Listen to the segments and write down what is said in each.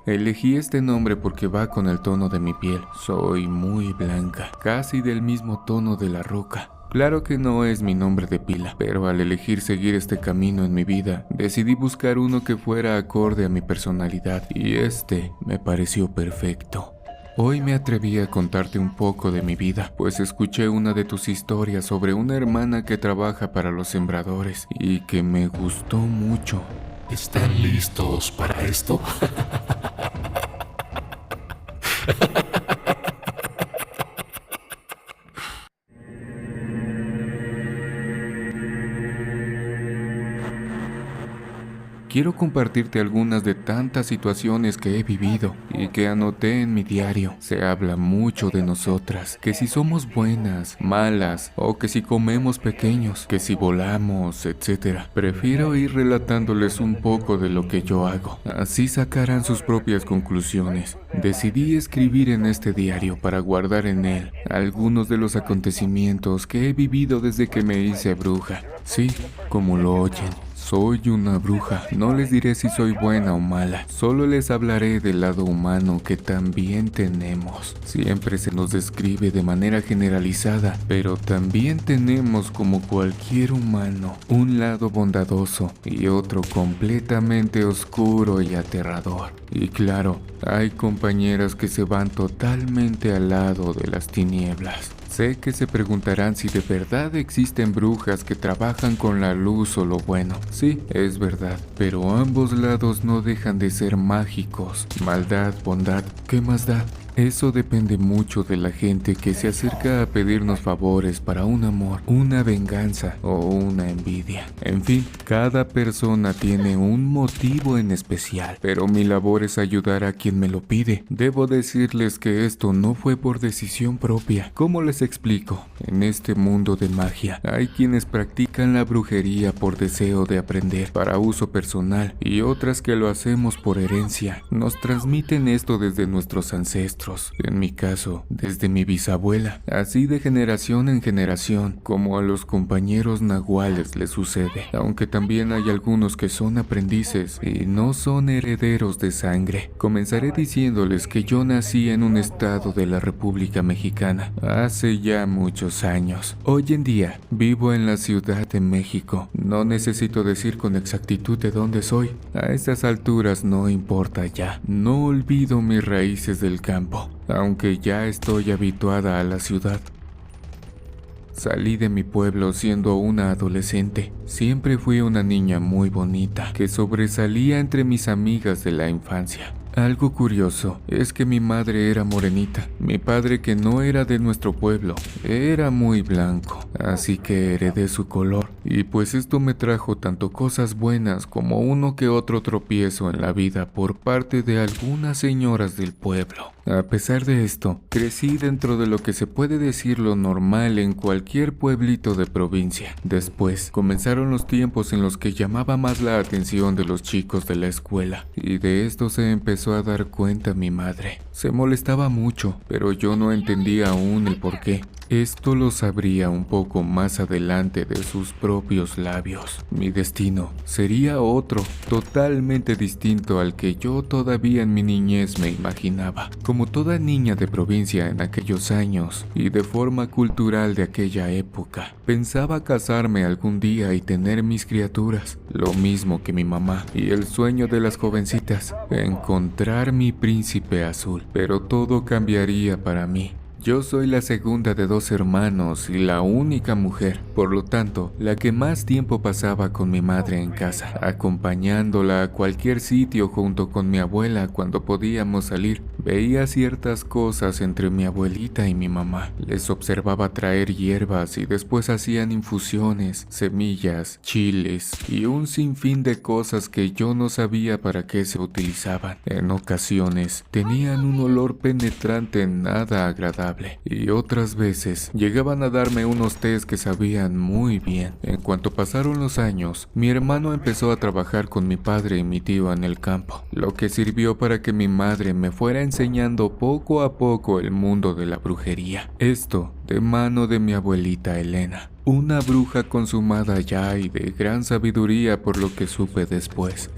Elegí este nombre porque va con el tono de mi piel. Soy muy blanca, casi del mismo tono de la roca. Claro que no es mi nombre de pila, pero al elegir seguir este camino en mi vida, decidí buscar uno que fuera acorde a mi personalidad y este me pareció perfecto. Hoy me atreví a contarte un poco de mi vida, pues escuché una de tus historias sobre una hermana que trabaja para los sembradores y que me gustó mucho. ¿Están listos para esto? Quiero compartirte algunas de tantas situaciones que he vivido y que anoté en mi diario. Se habla mucho de nosotras, que si somos buenas, malas, o que si comemos pequeños, que si volamos, etc. Prefiero ir relatándoles un poco de lo que yo hago. Así sacarán sus propias conclusiones. Decidí escribir en este diario para guardar en él algunos de los acontecimientos que he vivido desde que me hice bruja. Sí, como lo oyen. Soy una bruja. No les diré si soy buena o mala. Solo les hablaré del lado humano que también tenemos. Siempre se nos describe de manera generalizada, pero también tenemos, como cualquier humano, un lado bondadoso y otro completamente oscuro y aterrador. Y claro, hay compañeras que se van totalmente al lado de las tinieblas. Sé que se preguntarán si de verdad existen brujas que trabajan con la luz o lo bueno. Sí, es verdad, pero ambos lados no dejan de ser mágicos. Maldad, bondad, ¿qué más da? Eso depende mucho de la gente que se acerca a pedirnos favores para un amor, una venganza o una envidia. En fin, cada persona tiene un motivo en especial, pero mi labor es ayudar a quien me lo pide. Debo decirles que esto no fue por decisión propia. ¿Cómo les explico? En este mundo de magia, hay quienes practican la brujería por deseo de aprender, para uso personal, y otras que lo hacemos por herencia. Nos transmiten esto desde nuestros ancestros. En mi caso, desde mi bisabuela, así de generación en generación, como a los compañeros nahuales les sucede, aunque también hay algunos que son aprendices y no son herederos de sangre. Comenzaré diciéndoles que yo nací en un estado de la República Mexicana, hace ya muchos años. Hoy en día, vivo en la Ciudad de México. No necesito decir con exactitud de dónde soy. A estas alturas no importa ya. No olvido mis raíces del campo, aunque ya estoy habituada a la ciudad. Salí de mi pueblo siendo una adolescente. Siempre fui una niña muy bonita, que sobresalía entre mis amigas de la infancia. Algo curioso es que mi madre era morenita, mi padre, que no era de nuestro pueblo, era muy blanco, así que heredé su color, y pues esto me trajo tanto cosas buenas como uno que otro tropiezo en la vida por parte de algunas señoras del pueblo. A pesar de esto, crecí dentro de lo que se puede decir lo normal en cualquier pueblito de provincia. Después, comenzaron los tiempos en los que llamaba más la atención de los chicos de la escuela, y de esto se empezó a dar cuenta mi madre. Se molestaba mucho, pero yo no entendía aún el por qué. Esto lo sabría un poco más adelante de sus propios labios. Mi destino sería otro, totalmente distinto al que yo todavía en mi niñez me imaginaba. Como toda niña de provincia en aquellos años y de forma cultural de aquella época, pensaba casarme algún día y tener mis criaturas, lo mismo que mi mamá, y el sueño de las jovencitas, encontrar mi príncipe azul. Pero todo cambiaría para mí. Yo soy la segunda de 2 hermanos y la única mujer, por lo tanto, la que más tiempo pasaba con mi madre en casa, acompañándola a cualquier sitio junto con mi abuela cuando podíamos salir. Veía ciertas cosas entre mi abuelita y mi mamá. Les observaba traer hierbas y después hacían infusiones, semillas, chiles y un sinfín de cosas que yo no sabía para qué se utilizaban. En ocasiones, tenían un olor penetrante nada agradable. Y otras veces llegaban a darme unos tés que sabían muy bien. En cuanto pasaron los años, mi hermano empezó a trabajar con mi padre y mi tío en el campo, lo que sirvió para que mi madre me fuera enseñando poco a poco el mundo de la brujería. Esto de mano de mi abuelita Elena, una bruja consumada ya y de gran sabiduría por lo que supe después.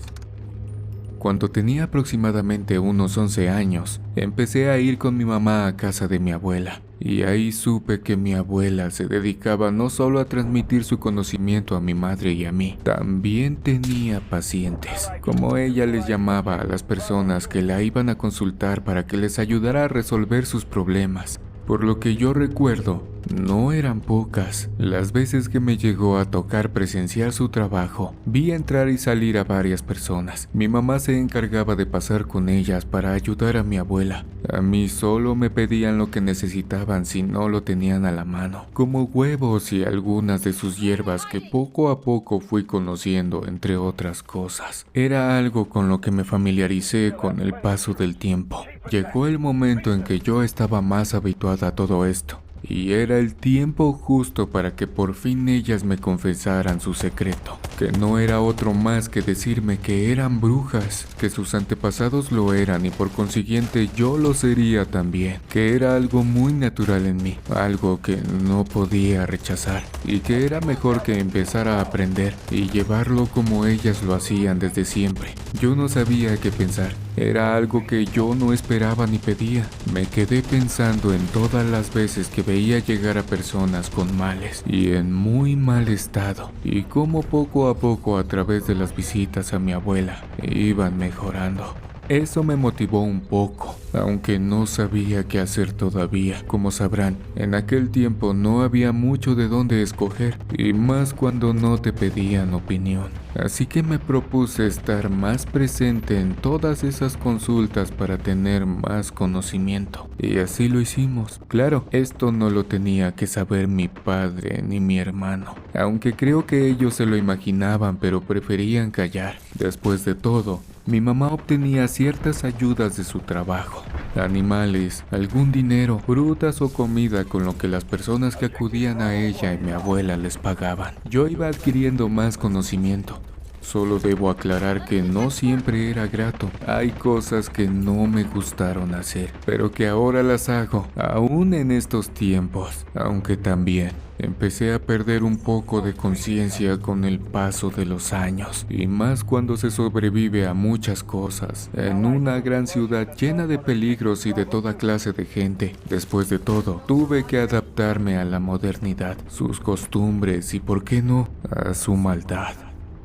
Cuando tenía aproximadamente unos 11 años, empecé a ir con mi mamá a casa de mi abuela. Y ahí supe que mi abuela se dedicaba no solo a transmitir su conocimiento a mi madre y a mí, también tenía pacientes, como ella les llamaba a las personas que la iban a consultar para que les ayudara a resolver sus problemas. Por lo que yo recuerdo, no eran pocas las veces que me llegó a tocar presenciar su trabajo. Vi entrar y salir a varias personas. Mi mamá se encargaba de pasar con ellas para ayudar a mi abuela. A mí solo me pedían lo que necesitaban si no lo tenían a la mano, como huevos y algunas de sus hierbas que poco a poco fui conociendo, entre otras cosas. Era algo con lo que me familiaricé con el paso del tiempo. Llegó el momento en que yo estaba más habituada a todo esto. Y era el tiempo justo para que por fin ellas me confesaran su secreto, que no era otro más que decirme que eran brujas, que sus antepasados lo eran y por consiguiente yo lo sería también, que era algo muy natural en mí, algo que no podía rechazar y que era mejor que empezar a aprender y llevarlo como ellas lo hacían desde siempre. Yo no sabía qué pensar. Era algo que yo no esperaba ni pedía. Me quedé pensando en todas las veces que veía llegar a personas con males y en muy mal estado, y cómo poco a poco a través de las visitas a mi abuela iban mejorando. Eso me motivó un poco, aunque no sabía qué hacer todavía. Como sabrán, en aquel tiempo no había mucho de dónde escoger, y más cuando no te pedían opinión. Así que me propuse estar más presente en todas esas consultas para tener más conocimiento. Y así lo hicimos. Claro, esto no lo tenía que saber mi padre ni mi hermano, aunque creo que ellos se lo imaginaban, pero preferían callar. Después de todo, mi mamá obtenía ciertas ayudas de su trabajo, animales, algún dinero, frutas o comida con lo que las personas que acudían a ella y mi abuela les pagaban. Yo iba adquiriendo más conocimiento. Solo debo aclarar que no siempre era grato. Hay cosas que no me gustaron hacer, pero que ahora las hago, aún en estos tiempos. Aunque también empecé a perder un poco de conciencia con el paso de los años, y más cuando se sobrevive a muchas cosas, en una gran ciudad llena de peligros y de toda clase de gente. Después de todo, tuve que adaptarme a la modernidad, sus costumbres y, por qué no, a su maldad.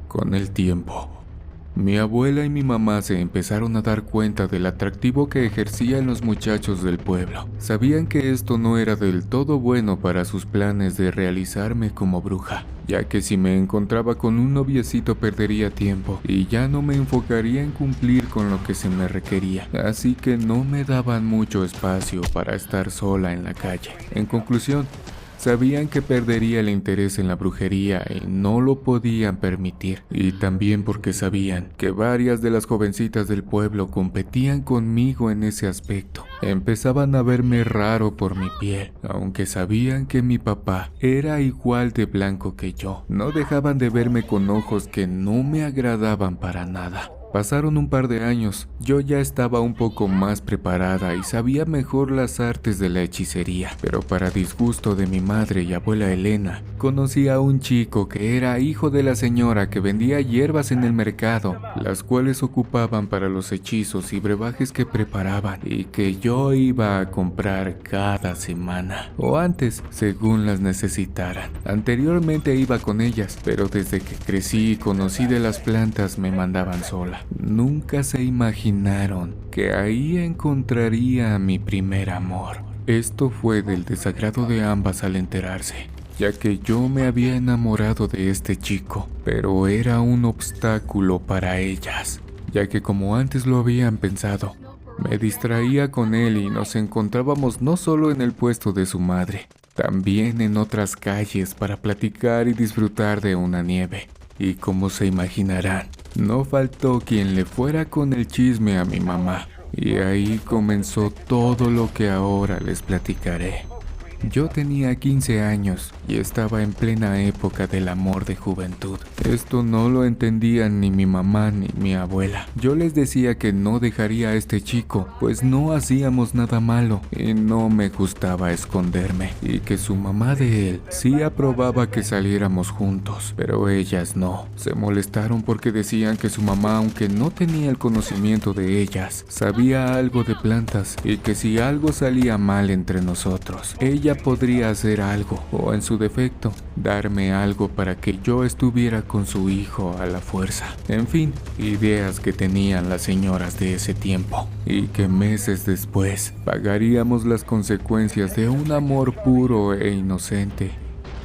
Con el tiempo, mi abuela y mi mamá se empezaron a dar cuenta del atractivo que ejercía en los muchachos del pueblo. Sabían que esto no era del todo bueno para sus planes de realizarme como bruja, ya que si me encontraba con un noviecito perdería tiempo y ya no me enfocaría en cumplir con lo que se me requería, así que no me daban mucho espacio para estar sola en la calle. En conclusión, sabían que perdería el interés en la brujería y no lo podían permitir, y también porque sabían que varias de las jovencitas del pueblo competían conmigo en ese aspecto. Empezaban a verme raro por mi piel, aunque sabían que mi papá era igual de blanco que yo. No dejaban de verme con ojos que no me agradaban para nada. Pasaron un par de años, yo ya estaba un poco más preparada y sabía mejor las artes de la hechicería, pero para disgusto de mi madre y abuela Elena, conocí a un chico que era hijo de la señora que vendía hierbas en el mercado, las cuales ocupaban para los hechizos y brebajes que preparaban y que yo iba a comprar cada semana, o antes, según las necesitaran. Anteriormente iba con ellas, pero desde que crecí y conocí de las plantas me mandaban sola. Nunca se imaginaron que ahí encontraría a mi primer amor. Esto fue del desagrado de ambas al enterarse, ya que yo me había enamorado de este chico, pero era un obstáculo para ellas, ya que como antes lo habían pensado, me distraía con él y nos encontrábamos no solo en el puesto de su madre, también en otras calles para platicar y disfrutar de una nieve. Y como se imaginarán, no faltó quien le fuera con el chisme a mi mamá. Y ahí comenzó todo lo que ahora les platicaré. Yo tenía 15 años y estaba en plena época del amor de juventud. Esto no lo entendían ni mi mamá ni mi abuela. Yo les decía que no dejaría a este chico, pues no hacíamos nada malo y no me gustaba esconderme, y que su mamá de él sí aprobaba que saliéramos juntos, pero ellas no. Se molestaron porque decían que su mamá, aunque no tenía el conocimiento de ellas, sabía algo de plantas y que si algo salía mal entre nosotros, ella podría hacer algo, o en su defecto, darme algo para que yo estuviera con su hijo a la fuerza. En fin, ideas que tenían las señoras de ese tiempo, y que meses después pagaríamos las consecuencias de un amor puro e inocente,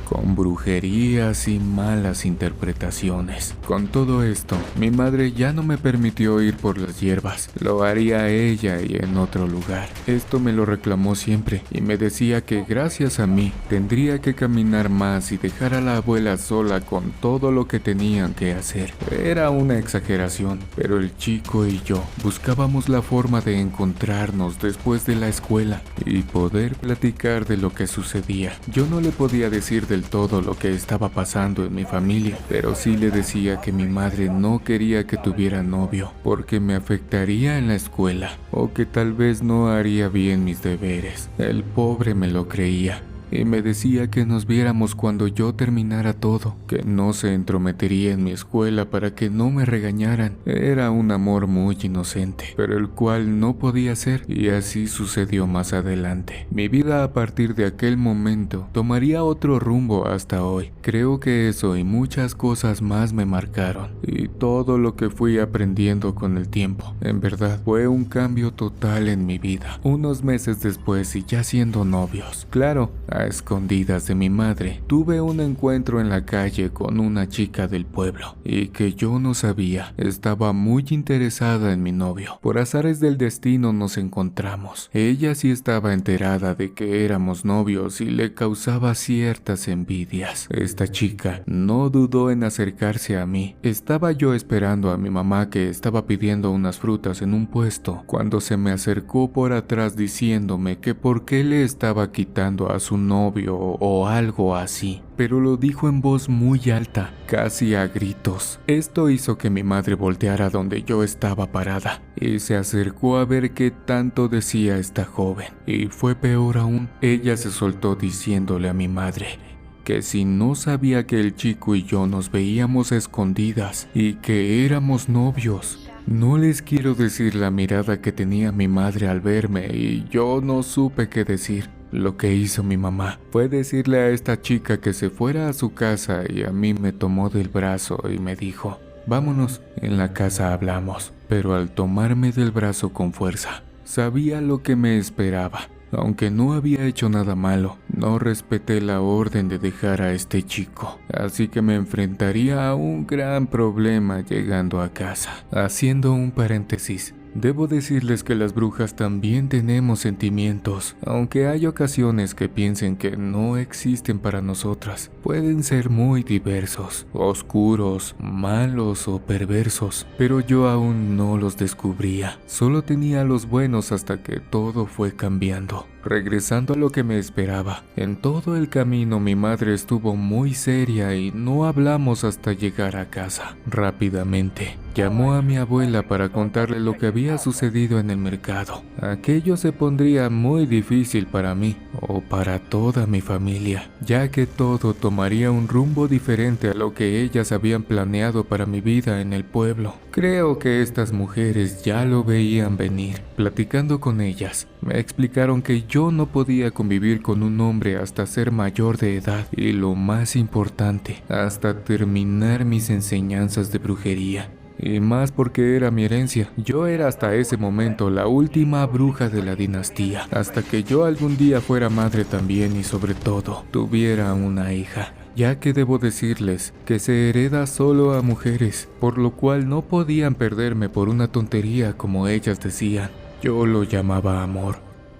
con brujerías y malas interpretaciones. Con todo esto, mi madre ya no me permitió ir por las hierbas. Lo haría ella y en otro lugar. Esto me lo reclamó siempre y me decía que gracias a mí tendría que caminar más y dejar a la abuela sola con todo lo que tenían que hacer. Era una exageración, pero el chico y yo buscábamos la forma de encontrarnos después de la escuela y poder platicar de lo que sucedía. Yo no le podía decir del todo lo que estaba pasando en mi familia, pero sí le decía que mi madre no quería que tuviera novio porque me afectaría en la escuela o que tal vez no haría bien mis deberes. El pobre me lo creía y me decía que nos viéramos cuando yo terminara todo, que no se entrometería en mi escuela para que no me regañaran. Era un amor muy inocente, pero el cual no podía ser, y así sucedió más adelante. Mi vida a partir de aquel momento tomaría otro rumbo hasta hoy. Creo que eso y muchas cosas más me marcaron, y todo lo que fui aprendiendo con el tiempo. En verdad, fue un cambio total en mi vida. Unos meses después y ya siendo novios, claro, a escondidas de mi madre, tuve un encuentro en la calle con una chica del pueblo y que yo no sabía, estaba muy interesada en mi novio. Por azares del destino nos encontramos. Ella sí estaba enterada de que éramos novios y le causaba ciertas envidias. Esta chica no dudó en acercarse a mí. Estaba yo esperando a mi mamá, que estaba pidiendo unas frutas en un puesto, cuando se me acercó por atrás diciéndome que por qué le estaba quitando a su novio o algo así, pero lo dijo en voz muy alta, casi a gritos. Esto hizo que mi madre volteara donde yo estaba parada y se acercó a ver qué tanto decía esta joven, y fue peor aún. Ella se soltó diciéndole a mi madre que si no sabía que el chico y yo nos veíamos a escondidas y que éramos novios. No les quiero decir la mirada que tenía mi madre al verme, y yo no supe qué decir. Lo que hizo mi mamá fue decirle a esta chica que se fuera a su casa, y a mí me tomó del brazo y me dijo: vámonos, en la casa hablamos. Pero al tomarme del brazo con fuerza, sabía lo que me esperaba. Aunque no había hecho nada malo, no respeté la orden de dejar a este chico, así que me enfrentaría a un gran problema llegando a casa. Haciendo un paréntesis, debo decirles que las brujas también tenemos sentimientos, aunque hay ocasiones que piensen que no existen para nosotras. Pueden ser muy diversos, oscuros, malos o perversos, pero yo aún no los descubría. Solo tenía los buenos hasta que todo fue cambiando. Regresando a lo que me esperaba, en todo el camino mi madre estuvo muy seria y no hablamos hasta llegar a casa. Rápidamente llamó a mi abuela para contarle lo que había sucedido en el mercado. Aquello se pondría muy difícil para mí o para toda mi familia, ya que todo tomaría un rumbo diferente a lo que ellas habían planeado para mi vida en el pueblo. Creo que estas mujeres ya lo veían venir. Platicando con ellas, me explicaron que yo no podía convivir con un hombre hasta ser mayor de edad y, lo más importante, hasta terminar mis enseñanzas de brujería. Y más porque era mi herencia. Yo era hasta ese momento la última bruja de la dinastía, hasta que yo algún día fuera madre también y sobre todo tuviera una hija, ya que debo decirles que se hereda solo a mujeres, por lo cual no podían perderme por una tontería como ellas decían. Yo lo llamaba amor,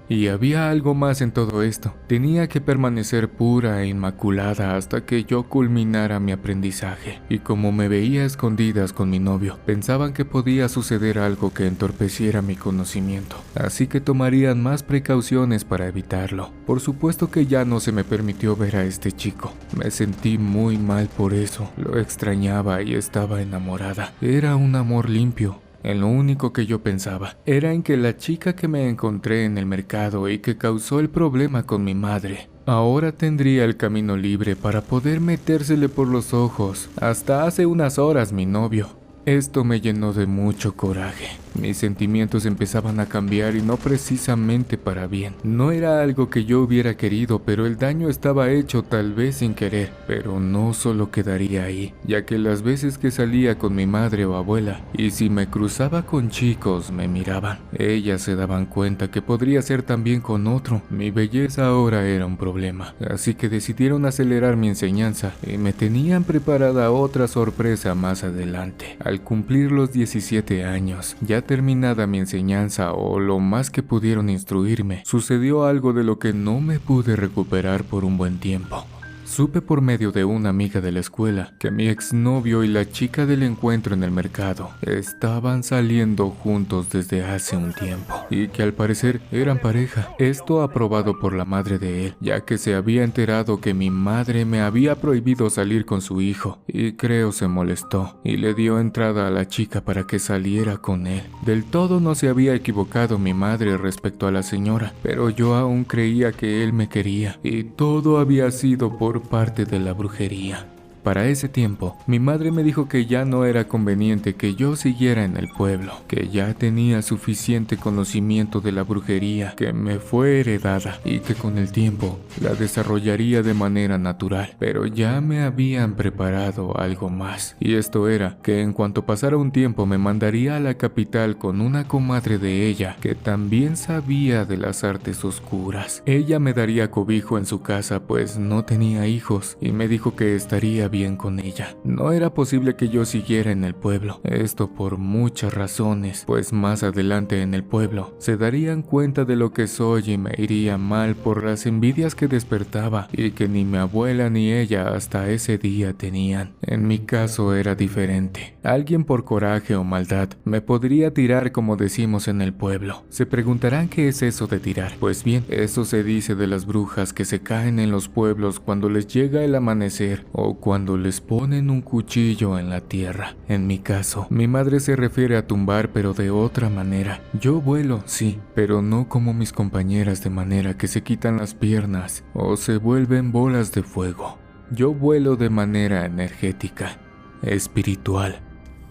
Y había algo más en todo esto. Tenía que permanecer pura e inmaculada hasta que yo culminara mi aprendizaje. Y como me veía a escondidas con mi novio, pensaban que podía suceder algo que entorpeciera mi conocimiento. Así que tomarían más precauciones para evitarlo. Por supuesto que ya no se me permitió ver a este chico. Me sentí muy mal por eso. Lo extrañaba y estaba enamorada. Era un amor limpio. En lo único que yo pensaba era en que la chica que me encontré en el mercado y que causó el problema con mi madre, ahora tendría el camino libre para poder metérsele por los ojos. Hasta hace unas horas mi novio. Esto me llenó de mucho coraje. Mis sentimientos empezaban a cambiar y no precisamente para bien. No era algo que yo hubiera querido, pero el daño estaba hecho tal vez sin querer. Pero no solo quedaría ahí, ya que las veces que salía con mi madre o abuela, y si me cruzaba con chicos, me miraban. Ellas se daban cuenta que podría ser también con otro. Mi belleza ahora era un problema, así que decidieron acelerar mi enseñanza y me tenían preparada otra sorpresa más adelante. Al cumplir los 17 años, ya terminada mi enseñanza o lo más que pudieron instruirme, sucedió algo de lo que no me pude recuperar por un buen tiempo. Supe por medio de una amiga de la escuela que mi exnovio y la chica del encuentro en el mercado estaban saliendo juntos desde hace un tiempo y que al parecer eran pareja. Esto aprobado por la madre de él, ya que se había enterado que mi madre me había prohibido salir con su hijo y creo se molestó y le dio entrada a la chica para que saliera con él. Del todo no se había equivocado mi madre respecto a la señora, pero yo aún creía que él me quería y todo había sido por parte de la brujería. Para ese tiempo, mi madre me dijo que ya no era conveniente que yo siguiera en el pueblo, que ya tenía suficiente conocimiento de la brujería que me fue heredada y que con el tiempo la desarrollaría de manera natural, pero ya me habían preparado algo más, y esto era que en cuanto pasara un tiempo me mandaría a la capital con una comadre de ella que también sabía de las artes oscuras. Ella me daría cobijo en su casa pues no tenía hijos y me dijo que estaría bien con ella. No era posible que yo siguiera en el pueblo, esto por muchas razones, pues más adelante en el pueblo se darían cuenta de lo que soy y me iría mal por las envidias que despertaba y que ni mi abuela ni ella hasta ese día tenían. En mi caso era diferente. Alguien por coraje o maldad me podría tirar como decimos en el pueblo. Se preguntarán qué es eso de tirar. Pues bien, eso se dice de las brujas que se caen en los pueblos cuando les llega el amanecer o cuando les ponen un cuchillo en la tierra. En mi caso, mi madre se refiere a tumbar pero de otra manera. Yo vuelo, sí, pero no como mis compañeras de manera que se quitan las piernas o se vuelven bolas de fuego. Yo vuelo de manera energética, espiritual.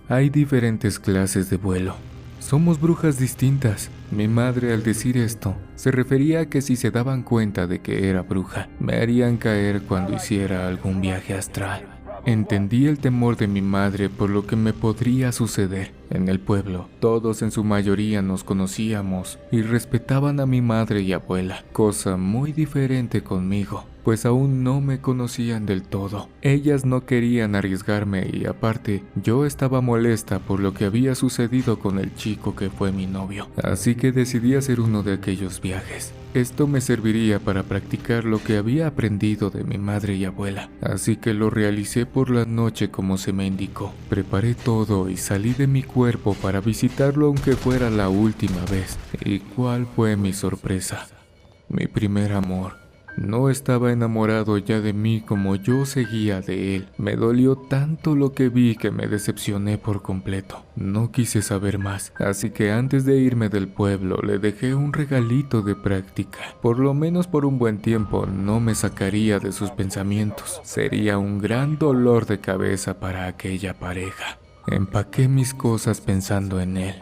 Hay diferentes clases de vuelo. Somos brujas distintas. Mi madre al decir esto se refería a que si se daban cuenta de que era bruja, me harían caer cuando hiciera algún viaje astral. Entendí el temor de mi madre por lo que me podría suceder. En el pueblo, todos en su mayoría nos conocíamos y respetaban a mi madre y abuela, cosa muy diferente conmigo, pues aún no me conocían del todo. Ellas no querían arriesgarme y aparte, yo estaba molesta por lo que había sucedido con el chico que fue mi novio, así que decidí hacer uno de aquellos viajes. Esto me serviría para practicar lo que había aprendido de mi madre y abuela, así que lo realicé por la noche como se me indicó. Preparé todo y salí de mi cuerpo para visitarlo aunque fuera la última vez. ¿Y cuál fue mi sorpresa? Mi primer amor. No estaba enamorado ya de mí como yo seguía de él. Me dolió tanto lo que vi que me decepcioné por completo. No quise saber más, así que antes de irme del pueblo le dejé un regalito de práctica. Por lo menos por un buen tiempo no me sacaría de sus pensamientos. Sería un gran dolor de cabeza para aquella pareja. Empaqué mis cosas pensando en él.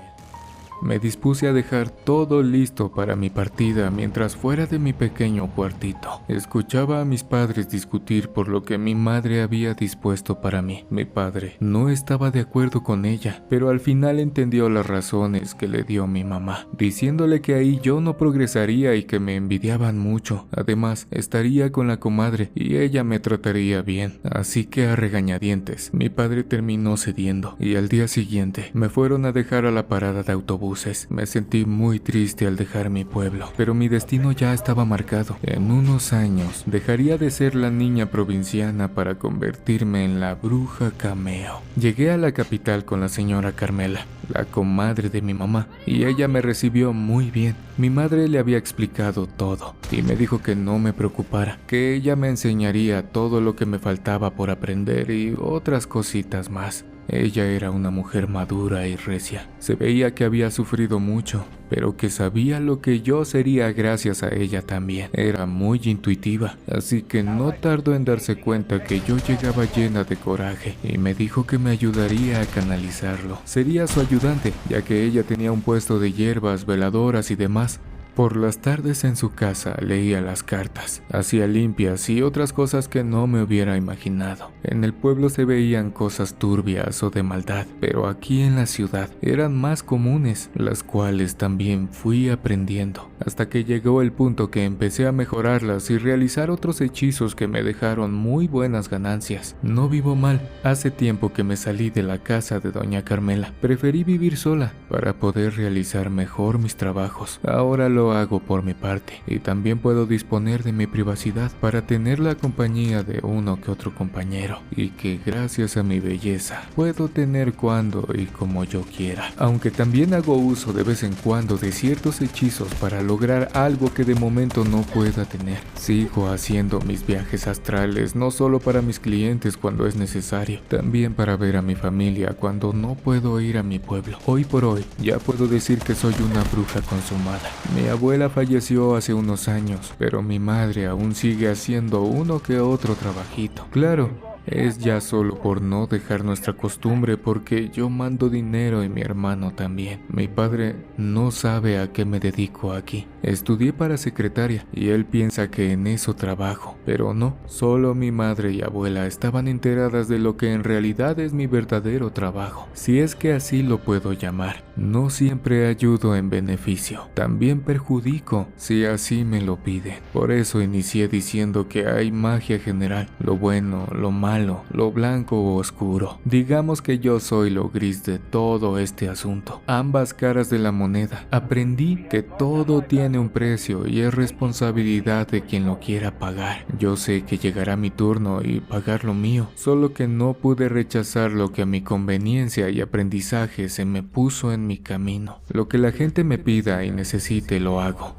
Me dispuse a dejar todo listo para mi partida mientras fuera de mi pequeño cuartito. Escuchaba a mis padres discutir por lo que mi madre había dispuesto para mí. Mi padre no estaba de acuerdo con ella, pero al final entendió las razones que le dio mi mamá, diciéndole que ahí yo no progresaría y que me envidiaban mucho. Además, estaría con la comadre y ella me trataría bien. Así que a regañadientes, mi padre terminó cediendo y al día siguiente me fueron a dejar a la parada de autobús. autobuses. Me sentí muy triste al dejar mi pueblo, pero mi destino ya estaba marcado. En unos años dejaría de ser la niña provinciana para convertirme en la bruja Cameo. Llegué a la capital con la señora Carmela, la comadre de mi mamá, y ella me recibió muy bien. Mi madre le había explicado todo y me dijo que no me preocupara, que ella me enseñaría todo lo que me faltaba por aprender y otras cositas más. Ella era una mujer madura y recia. Se veía que había sufrido mucho, pero que sabía lo que yo sería gracias a ella también. Era muy intuitiva, así que no tardó en darse cuenta que yo llegaba llena de coraje y me dijo que me ayudaría a canalizarlo. Sería su ayudante, ya que ella tenía un puesto de hierbas, veladoras y demás. Por las tardes en su casa leía las cartas, hacía limpias y otras cosas que no me hubiera imaginado. En el pueblo se veían cosas turbias o de maldad, pero aquí en la ciudad eran más comunes, las cuales también fui aprendiendo, hasta que llegó el punto que empecé a mejorarlas y realizar otros hechizos que me dejaron muy buenas ganancias. No vivo mal. Hace tiempo que me salí de la casa de doña Carmela. Preferí vivir sola para poder realizar mejor mis trabajos. Ahora lo hago por mi parte y también puedo disponer de mi privacidad para tener la compañía de uno que otro compañero, y que gracias a mi belleza puedo tener cuando y como yo quiera. Aunque también hago uso de vez en cuando de ciertos hechizos para lograr algo que de momento no pueda tener. Sigo haciendo mis viajes astrales no solo para mis clientes cuando es necesario, también para ver a mi familia cuando no puedo ir a mi pueblo. Hoy por hoy ya puedo decir que soy una bruja consumada. Mi abuela falleció hace unos años, pero mi madre aún sigue haciendo uno que otro trabajito. Claro, es ya solo por no dejar nuestra costumbre, porque yo mando dinero y mi hermano también. Mi padre no sabe a qué me dedico aquí. Estudié para secretaria y él piensa que en eso trabajo, pero no. Solo mi madre y abuela estaban enteradas de lo que en realidad es mi verdadero trabajo, si es que así lo puedo llamar. No siempre ayudo en beneficio, también perjudico si así me lo piden. Por eso inicié diciendo que hay magia general, lo bueno, lo malo, lo blanco o oscuro. Digamos que yo soy lo gris de todo este asunto, ambas caras de la moneda. Aprendí que todo tiene un precio y es responsabilidad de quien lo quiera pagar. Yo sé que llegará mi turno y pagar lo mío, solo que no pude rechazar lo que a mi conveniencia y aprendizaje se me puso en mi camino. Lo que la gente me pida y necesite lo hago.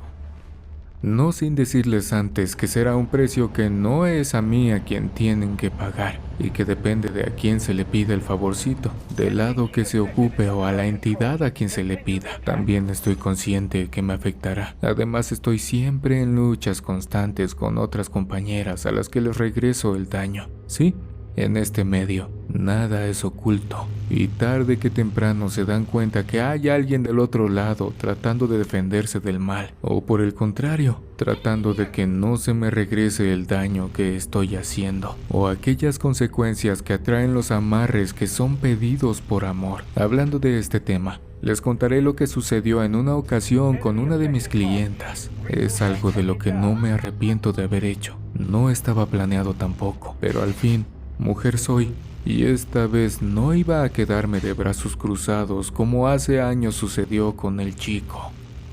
No sin decirles antes que será un precio que no es a mí a quien tienen que pagar, y que depende de a quién se le pida el favorcito, del lado que se ocupe o a la entidad a quien se le pida. También estoy consciente que me afectará. Además, estoy siempre en luchas constantes con otras compañeras a las que les regreso el daño. Sí, en este medio nada es oculto, y tarde que temprano se dan cuenta que hay alguien del otro lado tratando de defenderse del mal, o por el contrario, tratando de que no se me regrese el daño que estoy haciendo, o aquellas consecuencias que atraen los amarres que son pedidos por amor. Hablando de este tema, les contaré lo que sucedió en una ocasión con una de mis clientas. Es algo de lo que no me arrepiento de haber hecho. No estaba planeado tampoco, pero al fin, mujer soy, y esta vez no iba a quedarme de brazos cruzados como hace años sucedió con el chico.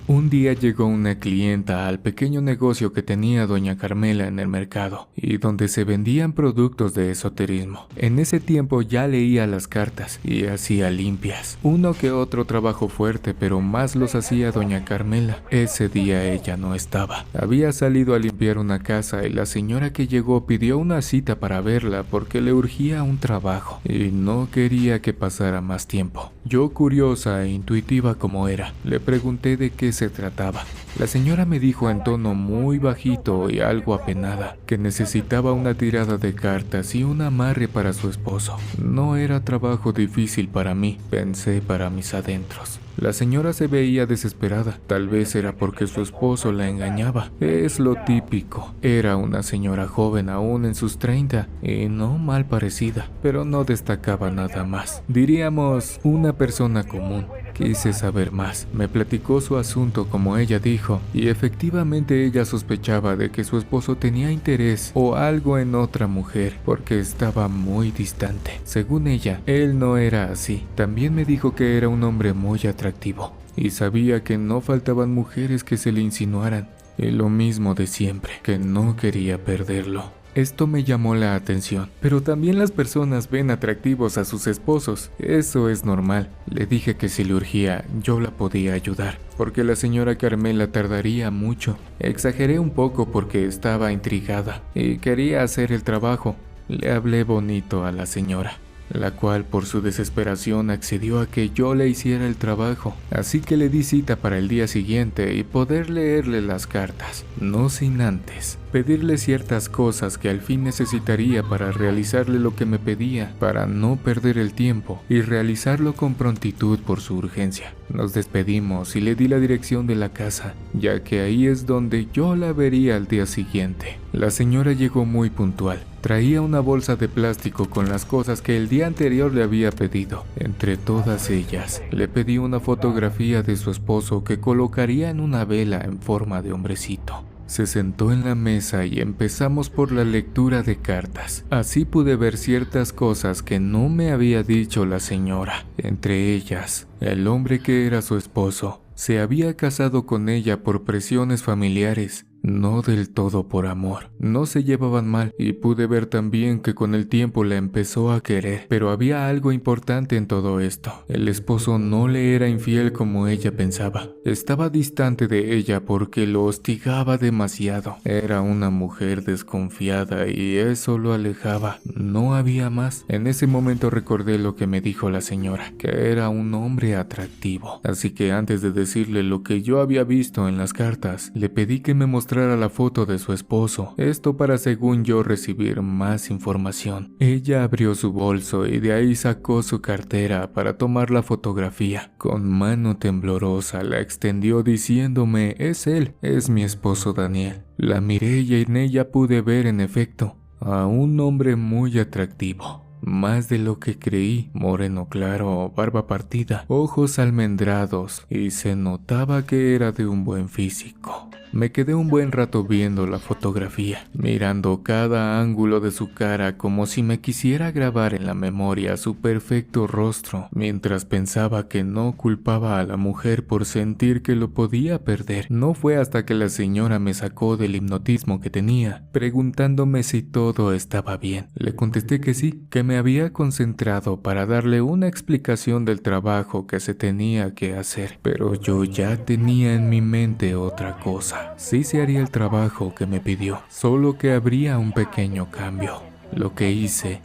Un día llegó una clienta al pequeño negocio que tenía doña Carmela en el mercado, y donde se vendían productos de esoterismo. En ese tiempo ya leía las cartas y hacía limpias. Uno que otro trabajo fuerte, pero más los hacía doña Carmela. Ese día ella no estaba. Había salido a limpiar una casa y la señora que llegó pidió una cita para verla porque le urgía un trabajo y no quería que pasara más tiempo. Yo, curiosa e intuitiva como era, le pregunté de qué se trataba. La señora me dijo en tono muy bajito y algo apenada que necesitaba una tirada de cartas y un amarre para su esposo. No era trabajo difícil para mí, pensé para mis adentros. La señora se veía desesperada, tal vez era porque su esposo la engañaba. Es lo típico. Era una señora joven aún en sus 30 y no mal parecida, pero no destacaba nada más. Diríamos una persona común. Quise saber más. Me platicó su asunto como ella dijo, y efectivamente ella sospechaba de que su esposo tenía interés o algo en otra mujer porque estaba muy distante. Según ella, él no era así. También me dijo que era un hombre muy atractivo. y sabía que no faltaban mujeres que se le insinuaran, y lo mismo de siempre, que no quería perderlo. Esto me llamó la atención, pero también las personas ven atractivos a sus esposos. Eso es normal. Le dije que si le urgía, yo la podía ayudar, porque la señora Carmela tardaría mucho. Exageré un poco porque estaba intrigada y quería hacer el trabajo. Le hablé bonito a la señora, la cual por su desesperación accedió a que yo le hiciera el trabajo. Así que le di cita para el día siguiente y poder leerle las cartas, no sin antes pedirle ciertas cosas que al fin necesitaría para realizarle lo que me pedía, para no perder el tiempo y realizarlo con prontitud por su urgencia. Nos despedimos y le di la dirección de la casa, ya que ahí es donde yo la vería al día siguiente. La señora llegó muy puntual. Traía una bolsa de plástico con las cosas que el día anterior le había pedido. Entre todas ellas, le pedí una fotografía de su esposo que colocaría en una vela en forma de hombrecito. Se sentó en la mesa y empezamos por la lectura de cartas. Así pude ver ciertas cosas que no me había dicho la señora. Entre ellas, el hombre que era su esposo se había casado con ella por presiones familiares, no del todo por amor. No se llevaban mal y pude ver también que con el tiempo la empezó a querer. Pero había algo importante en todo esto. El esposo no le era infiel como ella pensaba. Estaba distante de ella porque lo hostigaba demasiado. Era una mujer desconfiada y eso lo alejaba. No había más. En ese momento recordé lo que me dijo la señora, que era un hombre atractivo. Así que antes de decirle lo que yo había visto en las cartas, le pedí que me mostrara la foto de su esposo, esto para según yo recibir más información. Ella abrió su bolso y de ahí sacó su cartera para tomar la fotografía. Con mano temblorosa la extendió diciéndome: es él, es mi esposo Daniel. La miré y en ella pude ver en efecto a un hombre muy atractivo. Más de lo que creí, moreno claro, barba partida, ojos almendrados y se notaba que era de un buen físico. Me quedé un buen rato viendo la fotografía, mirando cada ángulo de su cara como si me quisiera grabar en la memoria su perfecto rostro, mientras pensaba que no culpaba a la mujer por sentir que lo podía perder. No fue hasta que la señora me sacó del hipnotismo que tenía, preguntándome si todo estaba bien. Le contesté que sí, que me había concentrado para darle una explicación del trabajo que se tenía que hacer, pero yo ya tenía en mi mente otra cosa. Sí se haría el trabajo que me pidió, solo que habría un pequeño cambio. Lo que hice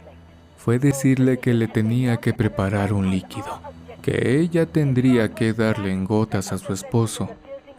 fue decirle que le tenía que preparar un líquido, que ella tendría que darle en gotas a su esposo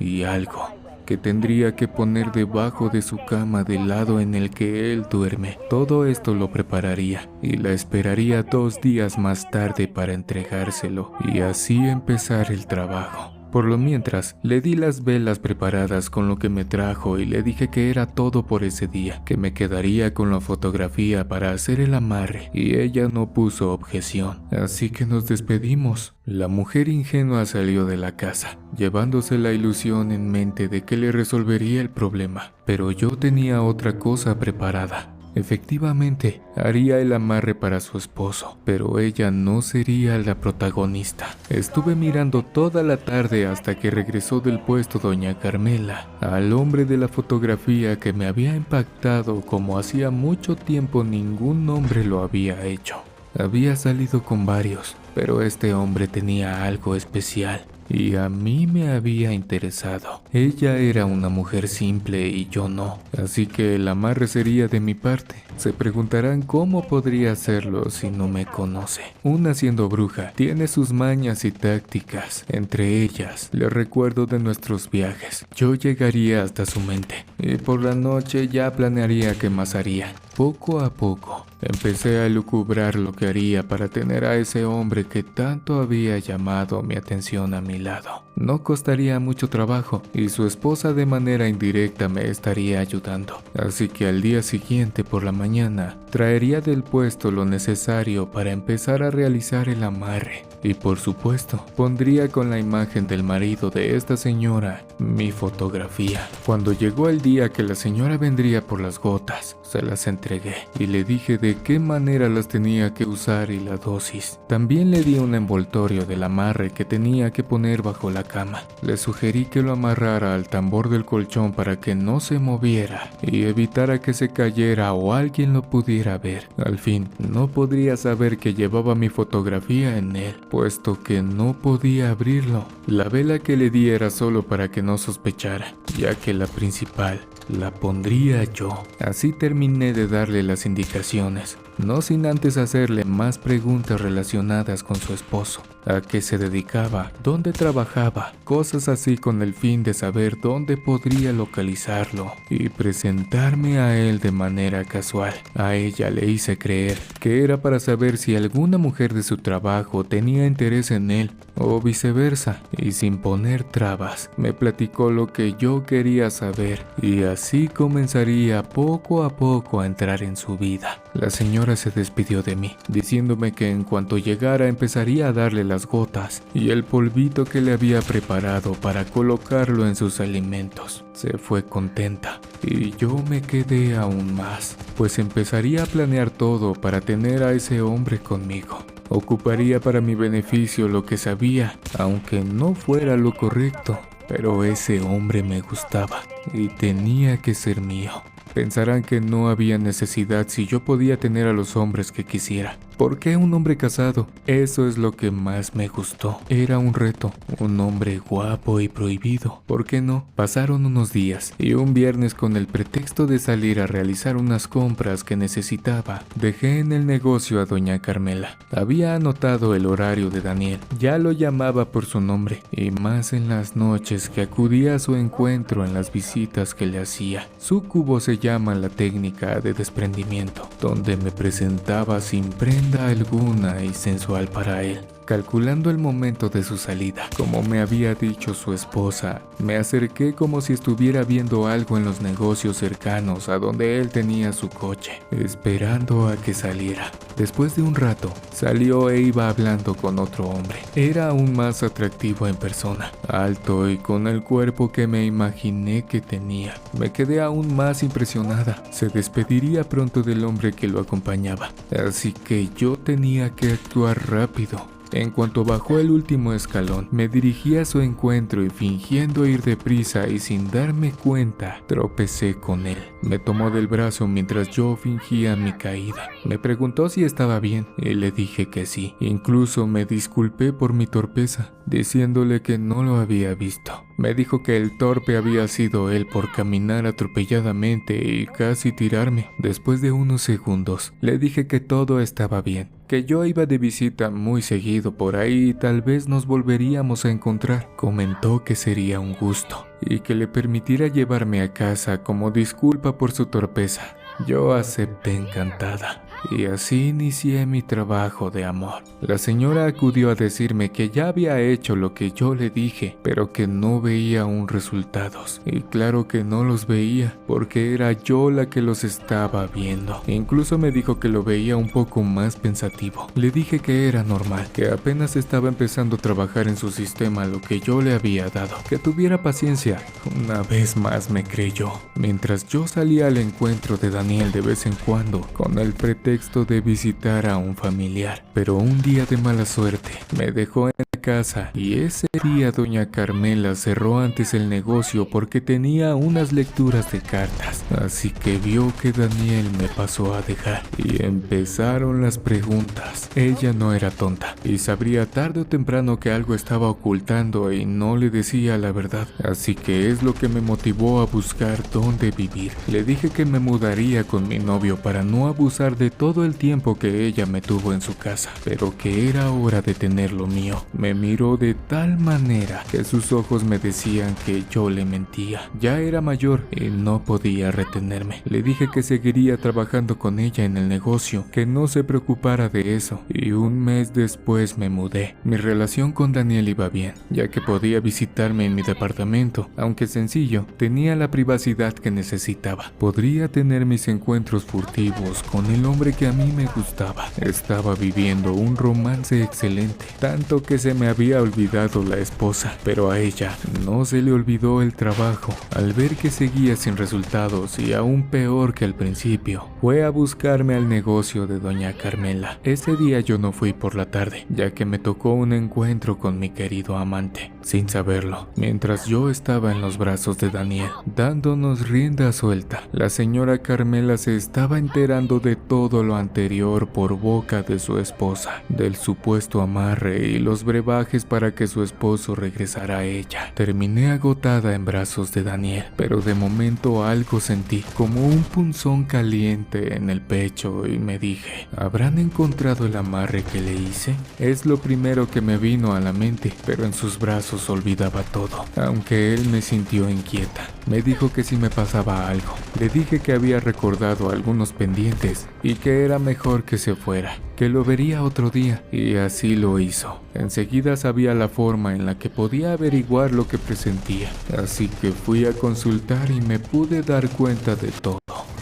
y algo que tendría que poner debajo de su cama del lado en el que él duerme. Todo esto lo prepararía y la esperaría 2 días más tarde para entregárselo y así empezar el trabajo. Por lo mientras, le di las velas preparadas con lo que me trajo y le dije que era todo por ese día, que me quedaría con la fotografía para hacer el amarre, y ella no puso objeción. Así que nos despedimos. La mujer ingenua salió de la casa, llevándose la ilusión en mente de que le resolvería el problema, pero yo tenía otra cosa preparada. Efectivamente, haría el amarre para su esposo, pero ella no sería la protagonista. Estuve mirando toda la tarde hasta que regresó del puesto doña Carmela, al hombre de la fotografía que me había impactado como hacía mucho tiempo ningún hombre lo había hecho. Había salido con varios, pero este hombre tenía algo especial. Y a mí me había interesado. Ella era una mujer simple y yo no, así que el amarre sería de mi parte. Se preguntarán cómo podría hacerlo si no me conoce. Una siendo bruja, tiene sus mañas y tácticas. Entre ellas, le recuerdo de nuestros viajes. Yo llegaría hasta su mente y por la noche ya planearía qué más haría. Poco a poco, empecé a elucubrar lo que haría para tener a ese hombre que tanto había llamado mi atención a mi lado. No costaría mucho trabajo y su esposa de manera indirecta me estaría ayudando. Así que al día siguiente por la mañana traería del puesto lo necesario para empezar a realizar el amarre. y por supuesto pondría con la imagen del marido de esta señora mi fotografía. Cuando llegó el día que la señora vendría por las gotas, se las entregué y le dije de qué manera las tenía que usar y la dosis. También le di un envoltorio del amarre que tenía que poner bajo la cama. Le sugerí que lo amarrara al tambor del colchón para que no se moviera y evitara que se cayera o alguien lo pudiera ver. Al fin, no podría saber que llevaba mi fotografía en él, puesto que no podía abrirlo. La vela que le di era solo para que no sospechara, ya que la principal la pondría yo. Así terminé de darle las indicaciones, no sin antes hacerle más preguntas relacionadas con su esposo, a qué se dedicaba, dónde trabajaba, cosas así con el fin de saber dónde podría localizarlo y presentarme a él de manera casual. A ella le hice creer que era para saber si alguna mujer de su trabajo tenía interés en él o viceversa, y sin poner trabas, me platicó lo que yo quería saber y así comenzaría poco a poco a entrar en su vida. La señora se despidió de mí, diciéndome que en cuanto llegara empezaría a darle las gotas y el polvito que le había preparado para colocarlo en sus alimentos. Se fue contenta y yo me quedé aún más, pues empezaría a planear todo para tener a ese hombre conmigo. Ocuparía para mi beneficio lo que sabía, aunque no fuera lo correcto, pero ese hombre me gustaba y tenía que ser mío. Pensarán que no había necesidad si yo podía tener a los hombres que quisiera. ¿Por qué un hombre casado? Eso es lo que más me gustó. Era un reto, un hombre guapo y prohibido. ¿Por qué no? Pasaron unos días y un viernes, con el pretexto de salir a realizar unas compras que necesitaba, dejé en el negocio a doña Carmela. Había anotado el horario de Daniel, ya lo llamaba por su nombre, y más en las noches que acudía a su encuentro en las visitas que le hacía. Súcubo se llama la técnica de desprendimiento, donde me presentaba sin prenda alguna y sensual para él. Calculando el momento de su salida, como me había dicho su esposa, me acerqué como si estuviera viendo algo en los negocios cercanos a donde él tenía su coche, esperando a que saliera. Después de un rato, salió e iba hablando con otro hombre. Era aún más atractivo en persona, alto y con el cuerpo que me imaginé que tenía. Me quedé aún más impresionada. Se despediría pronto del hombre que lo acompañaba, así que yo tenía que actuar rápido. En cuanto bajó el último escalón, me dirigí a su encuentro y, fingiendo ir deprisa y sin darme cuenta, tropecé con él. Me tomó del brazo mientras yo fingía mi caída. Me preguntó si estaba bien y le dije que sí. Incluso me disculpé por mi torpeza, diciéndole que no lo había visto. Me dijo que el torpe había sido él por caminar atropelladamente y casi tirarme. Después de unos segundos, le dije que todo estaba bien, que yo iba de visita muy seguido por ahí y tal vez nos volveríamos a encontrar. Comentó que sería un gusto y que le permitiera llevarme a casa como disculpa por su torpeza. Yo acepté encantada. Y así inicié mi trabajo de amor. La señora acudió a decirme que ya había hecho lo que yo le dije, pero que no veía aún resultados. Y claro que no los veía, porque era yo la que los estaba viendo. Incluso me dijo que lo veía un poco más pensativo. Le dije que era normal, que apenas estaba empezando a trabajar en su sistema lo que yo le había dado, que tuviera paciencia. Una vez más me creyó. Mientras yo salía al encuentro de Daniel de vez en cuando, con el pretexto de visitar a un familiar, pero un día de mala suerte me dejó en la casa y ese día doña Carmela cerró antes el negocio porque tenía unas lecturas de cartas, así que vio que Daniel me pasó a dejar y empezaron las preguntas. Ella no era tonta y sabría tarde o temprano que algo estaba ocultando y no le decía la verdad, así que es lo que me motivó a buscar dónde vivir. Le dije que me mudaría con mi novio para no abusar de todo el tiempo que ella me tuvo en su casa, pero que era hora de tener lo mío. Me Me miró de tal manera que sus ojos me decían que yo le mentía. Ya era mayor y no podía retenerme. Le dije que seguiría trabajando con ella en el negocio, que no se preocupara de eso, y un mes después me mudé. Mi relación con Daniel iba bien, ya que podía visitarme en mi departamento. Aunque sencillo, tenía la privacidad que necesitaba. Podría tener mis encuentros furtivos con el hombre que a mí me gustaba. Estaba viviendo un romance excelente, tanto que se me había olvidado la esposa, pero a ella no se le olvidó el trabajo. Al ver que seguía sin resultados y aún peor que al principio, fue a buscarme al negocio de doña Carmela. Ese día yo no fui por la tarde, ya que me tocó un encuentro con mi querido amante. Sin saberlo, mientras yo estaba en los brazos de Daniel, dándonos rienda suelta, la señora Carmela se estaba enterando de todo lo anterior por boca de su esposa, del supuesto amarre y los brebajes para que su esposo regresara a ella. Terminé agotada en brazos de Daniel, pero de momento algo sentí, como un punzón caliente en el pecho, y me dije, ¿habrán encontrado el amarre que le hice? Es lo primero que me vino a la mente, pero en sus brazos olvidaba todo, aunque él me sintió inquieta. Me dijo que si me pasaba algo. Le dije que había recordado algunos pendientes y que era mejor que se fuera, que lo vería otro día, y así lo hizo. Enseguida sabía la forma en la que podía averiguar lo que presentía, así que fui a consultar y me pude dar cuenta de todo.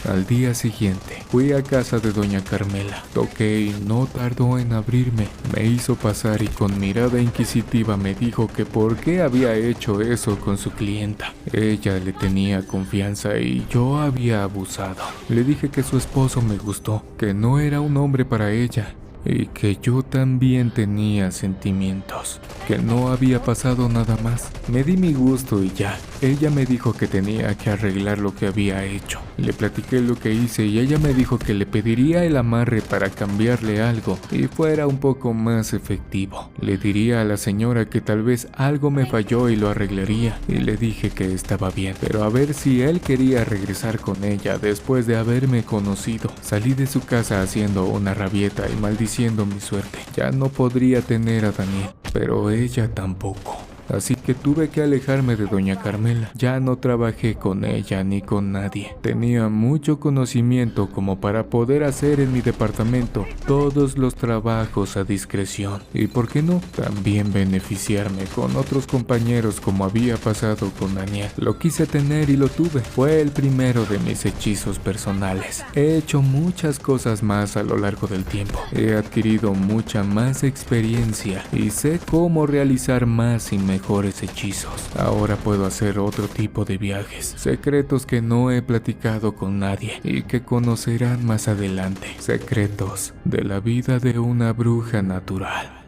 Al día siguiente, fui a casa de doña Carmela. Toqué y no tardó en abrirme. Me hizo pasar y con mirada inquisitiva me dijo que por qué había hecho eso con su clienta. Ella le tenía confianza y yo había abusado. Le dije que su esposo me gustó, que no era un hombre para ella, y que yo también tenía sentimientos, que no había pasado nada más. Me di mi gusto y ya. Ella me dijo que tenía que arreglar lo que había hecho. Le platiqué lo que hice y ella me dijo que le pediría el amarre para cambiarle algo y fuera un poco más efectivo. Le diría a la señora que tal vez algo me falló y lo arreglaría, y le dije que estaba bien, pero a ver si él quería regresar con ella después de haberme conocido. Salí de su casa haciendo una rabieta y maldiciendo mi suerte. Ya no podría tener a Daniel, pero ella tampoco. Así que tuve que alejarme de doña Carmela. Ya no trabajé con ella ni con nadie. Tenía mucho conocimiento como para poder hacer en mi departamento todos los trabajos a discreción. Y por qué no, también beneficiarme con otros compañeros como había pasado con Daniel. Lo quise tener y lo tuve. Fue el primero de mis hechizos personales. He hecho muchas cosas más a lo largo del tiempo. He adquirido mucha más experiencia y sé cómo realizar más y mejores hechizos. Ahora puedo hacer otro tipo de viajes, secretos que no he platicado con nadie y que conocerán más adelante. Secretos de la vida de una bruja natural.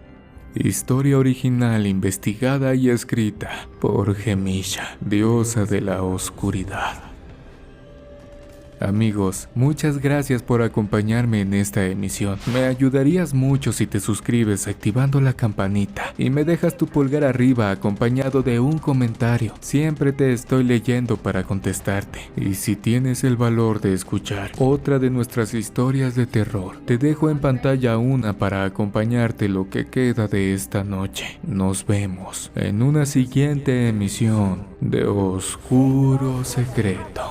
Historia original investigada y escrita por Gemisha, diosa de la oscuridad. Amigos, muchas gracias por acompañarme en esta emisión. Me ayudarías mucho si te suscribes activando la campanita y me dejas tu pulgar arriba acompañado de un comentario. Siempre te estoy leyendo para contestarte. Y si tienes el valor de escuchar otra de nuestras historias de terror, te dejo en pantalla una para acompañarte lo que queda de esta noche. Nos vemos en una siguiente emisión de Oscuro Secreto.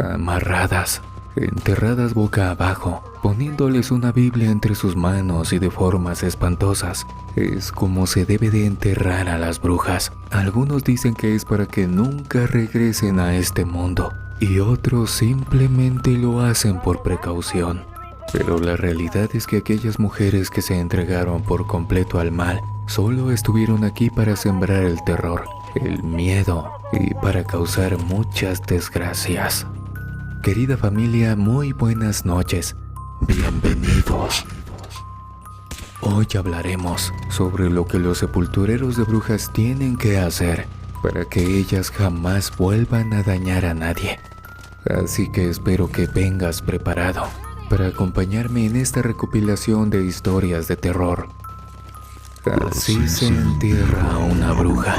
Amarradas, enterradas boca abajo, poniéndoles una Biblia entre sus manos y de formas espantosas. Es como se debe de enterrar a las brujas. Algunos dicen que es para que nunca regresen a este mundo, y otros simplemente lo hacen por precaución. Pero la realidad es que aquellas mujeres que se entregaron por completo al mal solo estuvieron aquí para sembrar el terror, el miedo y para causar muchas desgracias. Querida familia, muy buenas noches. Bienvenidos. Hoy hablaremos sobre lo que los sepultureros de brujas tienen que hacer para que ellas jamás vuelvan a dañar a nadie. Así que espero que vengas preparado para acompañarme en esta recopilación de historias de terror. Así se entierra a una bruja.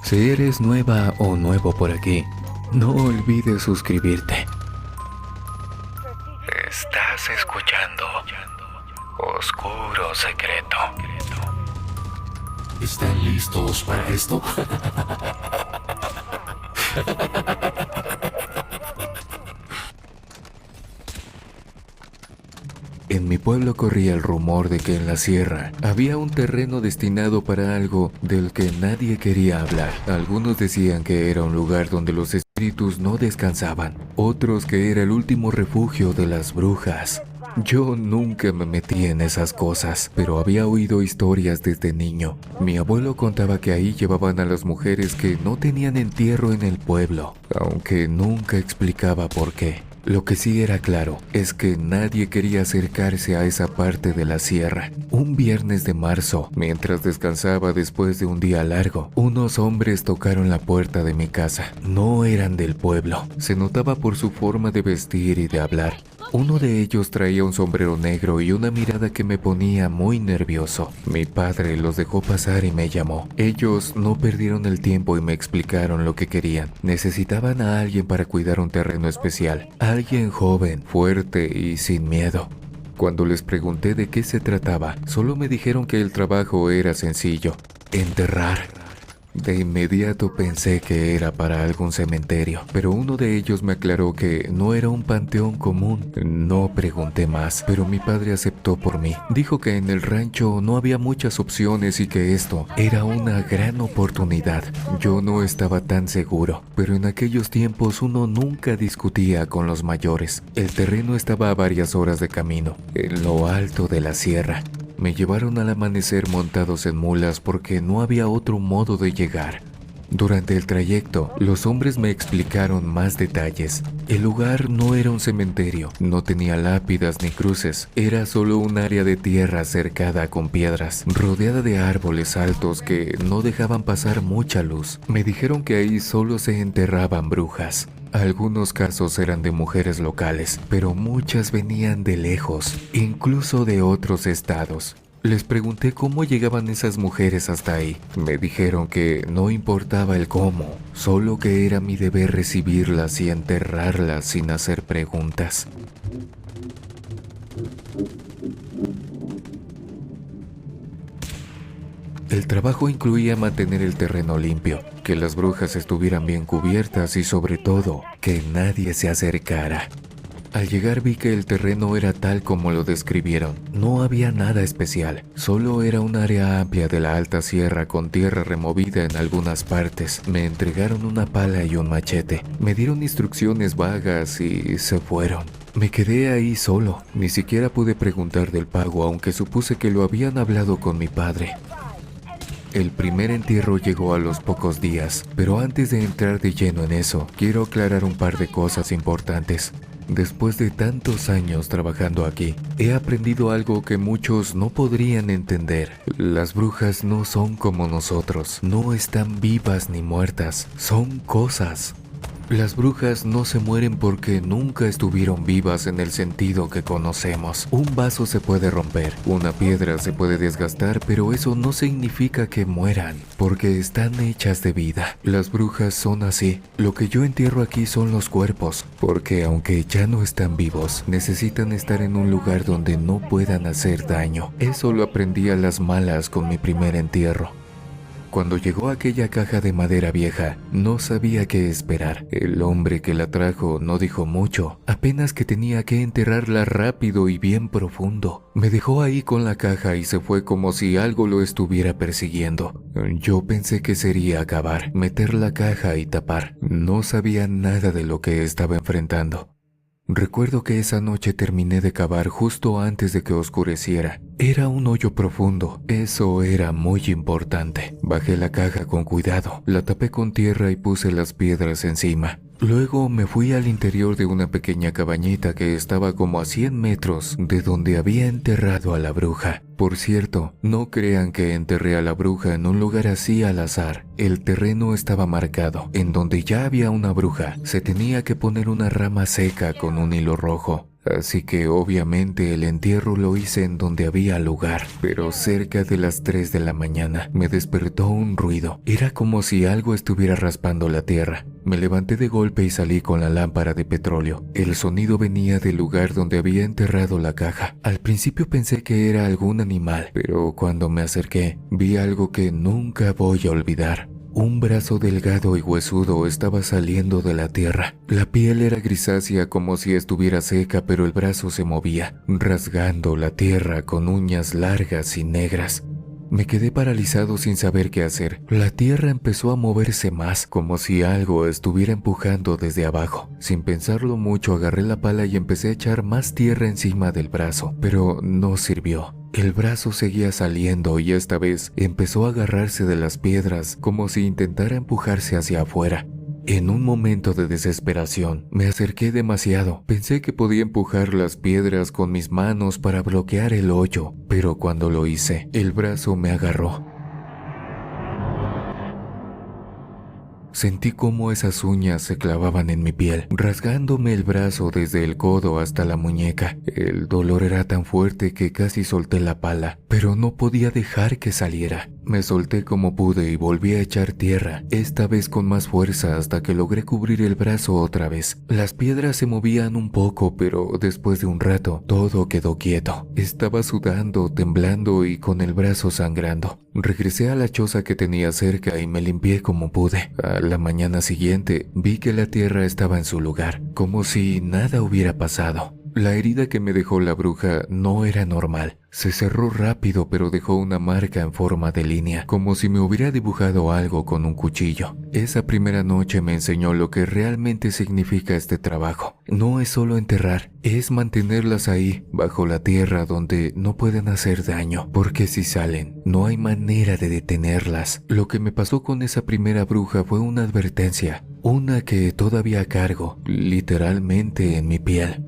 Si eres nueva o nuevo por aquí, no olvides suscribirte. Estás escuchando Oscuro Secreto. ¿Están listos para esto? En mi pueblo corría el rumor de que en la sierra había un terreno destinado para algo del que nadie quería hablar. Algunos decían que era un lugar donde los espíritus no descansaban, otros que era el último refugio de las brujas. Yo nunca me metí en esas cosas, pero había oído historias desde niño. Mi abuelo contaba que ahí llevaban a las mujeres que no tenían entierro en el pueblo, aunque nunca explicaba por qué. Lo que sí era claro es que nadie quería acercarse a esa parte de la sierra. Un viernes de marzo, mientras descansaba después de un día largo, unos hombres tocaron la puerta de mi casa. No eran del pueblo. Se notaba por su forma de vestir y de hablar. Uno de ellos traía un sombrero negro y una mirada que me ponía muy nervioso. Mi padre los dejó pasar y me llamó. Ellos no perdieron el tiempo y me explicaron lo que querían. Necesitaban a alguien para cuidar un terreno especial. Alguien joven, fuerte y sin miedo. Cuando les pregunté de qué se trataba, solo me dijeron que el trabajo era sencillo: enterrar. De inmediato pensé que era para algún cementerio, pero uno de ellos me aclaró que no era un panteón común. No pregunté más, pero mi padre aceptó por mí. Dijo que en el rancho no había muchas opciones y que esto era una gran oportunidad. Yo no estaba tan seguro, pero en aquellos tiempos uno nunca discutía con los mayores. El terreno estaba a varias horas de camino, en lo alto de la sierra. Me llevaron al amanecer montados en mulas porque no había otro modo de llegar. Durante el trayecto, los hombres me explicaron más detalles. El lugar no era un cementerio, no tenía lápidas ni cruces, era solo un área de tierra cercada con piedras, rodeada de árboles altos que no dejaban pasar mucha luz. Me dijeron que ahí solo se enterraban brujas. Algunos casos eran de mujeres locales, pero muchas venían de lejos, incluso de otros estados. Les pregunté cómo llegaban esas mujeres hasta ahí. Me dijeron que no importaba el cómo, solo que era mi deber recibirlas y enterrarlas sin hacer preguntas. El trabajo incluía mantener el terreno limpio, que las brujas estuvieran bien cubiertas y sobre todo, que nadie se acercara. Al llegar vi que el terreno era tal como lo describieron. No había nada especial, solo era un área amplia de la alta sierra con tierra removida en algunas partes. Me entregaron una pala y un machete. Me dieron instrucciones vagas y se fueron. Me quedé ahí solo. Ni siquiera pude preguntar del pago, aunque supuse que lo habían hablado con mi padre. El primer entierro llegó a los pocos días, pero antes de entrar de lleno en eso, quiero aclarar un par de cosas importantes. Después de tantos años trabajando aquí, he aprendido algo que muchos no podrían entender. Las brujas no son como nosotros, no están vivas ni muertas, son cosas. Las brujas no se mueren porque nunca estuvieron vivas en el sentido que conocemos. Un vaso se puede romper, una piedra se puede desgastar, pero eso no significa que mueran, porque están hechas de vida. Las brujas son así. Lo que yo entierro aquí son los cuerpos, porque aunque ya no están vivos, necesitan estar en un lugar donde no puedan hacer daño. Eso lo aprendí a las malas con mi primer entierro. Cuando llegó aquella caja de madera vieja, no sabía qué esperar. El hombre que la trajo no dijo mucho, apenas que tenía que enterrarla rápido y bien profundo. Me dejó ahí con la caja y se fue como si algo lo estuviera persiguiendo. Yo pensé que sería acabar, meter la caja y tapar. No sabía nada de lo que estaba enfrentando. Recuerdo que esa noche terminé de cavar justo antes de que oscureciera. Era un hoyo profundo, eso era muy importante. Bajé la caja con cuidado, la tapé con tierra y puse las piedras encima. Luego me fui al interior de una pequeña cabañita que estaba como a 100 metros de donde había enterrado a la bruja. Por cierto, no crean que enterré a la bruja en un lugar así al azar. El terreno estaba marcado. En donde ya había una bruja, se tenía que poner una rama seca con un hilo rojo. Así que obviamente el entierro lo hice en donde había lugar. Pero cerca de las 3 de la mañana me despertó un ruido. Era como si algo estuviera raspando la tierra. Me levanté de golpe y salí con la lámpara de petróleo. El sonido venía del lugar donde había enterrado la caja. Al principio pensé que era algún animal, pero cuando me acerqué, vi algo que nunca voy a olvidar. Un brazo delgado y huesudo estaba saliendo de la tierra. La piel era grisácea como si estuviera seca, pero el brazo se movía, rasgando la tierra con uñas largas y negras. Me quedé paralizado sin saber qué hacer. La tierra empezó a moverse más, como si algo estuviera empujando desde abajo. Sin pensarlo mucho, agarré la pala y empecé a echar más tierra encima del brazo, pero no sirvió. El brazo seguía saliendo y esta vez empezó a agarrarse de las piedras como si intentara empujarse hacia afuera. En un momento de desesperación, me acerqué demasiado. Pensé que podía empujar las piedras con mis manos para bloquear el hoyo, pero cuando lo hice, el brazo me agarró. Sentí cómo esas uñas se clavaban en mi piel, rasgándome el brazo desde el codo hasta la muñeca. El dolor era tan fuerte que casi solté la pala, pero no podía dejar que saliera. Me solté como pude y volví a echar tierra, esta vez con más fuerza hasta que logré cubrir el brazo otra vez. Las piedras se movían un poco, pero después de un rato, todo quedó quieto. Estaba sudando, temblando y con el brazo sangrando. Regresé a la choza que tenía cerca y me limpié como pude. A la mañana siguiente, vi que la tierra estaba en su lugar, como si nada hubiera pasado. La herida que me dejó la bruja no era normal. Se cerró rápido, pero dejó una marca en forma de línea, como si me hubiera dibujado algo con un cuchillo. Esa primera noche me enseñó lo que realmente significa este trabajo. No es solo enterrar, es mantenerlas ahí, bajo la tierra donde no pueden hacer daño, porque si salen, no hay manera de detenerlas. Lo que me pasó con esa primera bruja fue una advertencia, una que todavía cargo, literalmente en mi piel.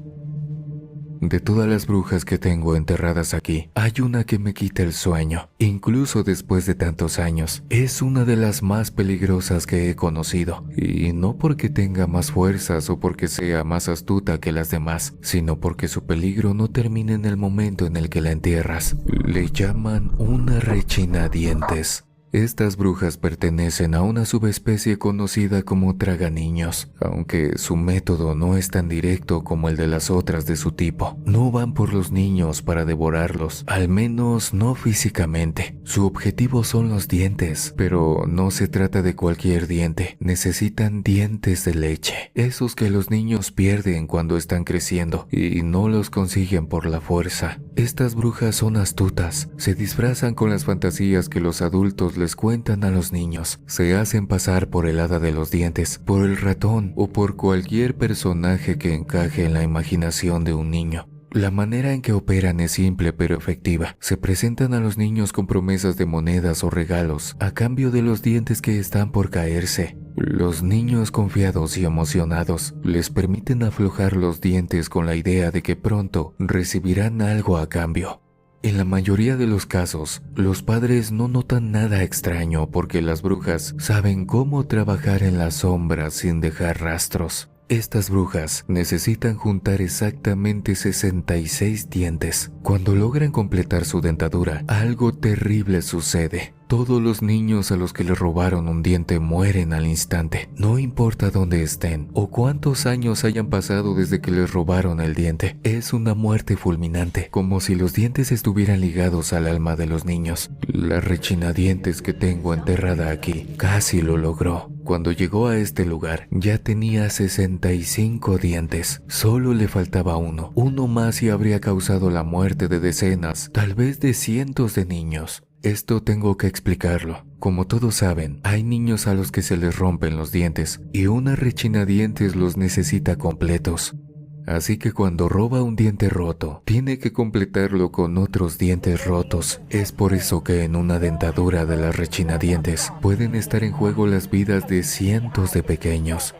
De todas las brujas que tengo enterradas aquí, hay una que me quita el sueño, incluso después de tantos años. Es una de las más peligrosas que he conocido, y no porque tenga más fuerzas o porque sea más astuta que las demás, sino porque su peligro no termina en el momento en el que la entierras. Le llaman una rechinadientes. Estas brujas pertenecen a una subespecie conocida como traganiños, aunque su método no es tan directo como el de las otras de su tipo. No van por los niños para devorarlos, al menos no físicamente. Su objetivo son los dientes, pero no se trata de cualquier diente. Necesitan dientes de leche, esos que los niños pierden cuando están creciendo y no los consiguen por la fuerza. Estas brujas son astutas, se disfrazan con las fantasías que los adultos les cuentan a los niños. Se hacen pasar por el hada de los dientes, por el ratón o por cualquier personaje que encaje en la imaginación de un niño. La manera en que operan es simple pero efectiva. Se presentan a los niños con promesas de monedas o regalos a cambio de los dientes que están por caerse. Los niños confiados y emocionados les permiten aflojar los dientes con la idea de que pronto recibirán algo a cambio. En la mayoría de los casos, los padres no notan nada extraño porque las brujas saben cómo trabajar en las sombras sin dejar rastros. Estas brujas necesitan juntar exactamente 66 dientes. Cuando logran completar su dentadura, algo terrible sucede. Todos los niños a los que les robaron un diente mueren al instante. No importa dónde estén o cuántos años hayan pasado desde que les robaron el diente. Es una muerte fulminante, como si los dientes estuvieran ligados al alma de los niños. La rechinadientes que tengo enterrada aquí casi lo logró. Cuando llegó a este lugar, ya tenía 65 dientes. Solo le faltaba uno. Uno más y habría causado la muerte de decenas, tal vez de cientos de niños. Esto tengo que explicarlo. Como todos saben, hay niños a los que se les rompen los dientes y una rechinadientes los necesita completos. Así que cuando roba un diente roto, tiene que completarlo con otros dientes rotos. Es por eso que en una dentadura de las rechinadientes pueden estar en juego las vidas de cientos de pequeños.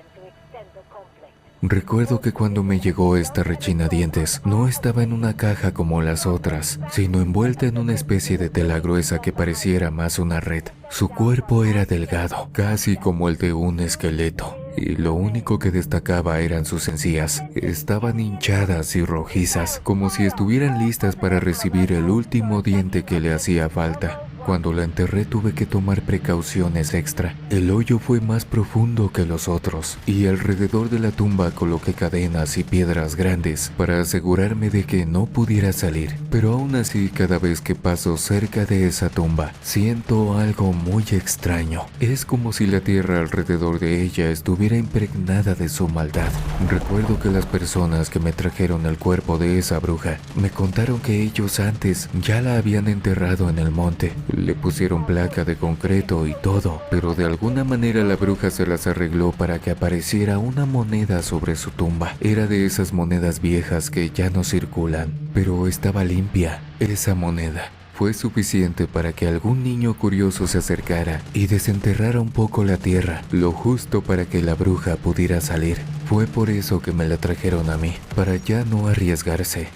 Recuerdo que cuando me llegó esta rechinadientes, no estaba en una caja como las otras, sino envuelta en una especie de tela gruesa que pareciera más una red. Su cuerpo era delgado, casi como el de un esqueleto. y lo único que destacaba eran sus encías. Estaban hinchadas y rojizas, como si estuvieran listas para recibir el último diente que le hacía falta. Cuando la enterré tuve que tomar precauciones extra. El hoyo fue más profundo que los otros y alrededor de la tumba coloqué cadenas y piedras grandes para asegurarme de que no pudiera salir. Pero aún así, cada vez que paso cerca de esa tumba, siento algo muy extraño. Es como si la tierra alrededor de ella estuviera impregnada de su maldad. Recuerdo que las personas que me trajeron el cuerpo de esa bruja me contaron que ellos antes ya la habían enterrado en el monte. Le pusieron placa de concreto y todo, pero de alguna manera la bruja se las arregló para que apareciera una moneda sobre su tumba. Era de esas monedas viejas que ya no circulan, pero estaba limpia. Esa moneda fue suficiente para que algún niño curioso se acercara y desenterrara un poco la tierra, lo justo para que la bruja pudiera salir. Fue por eso que me la trajeron a mí, para ya no arriesgarse.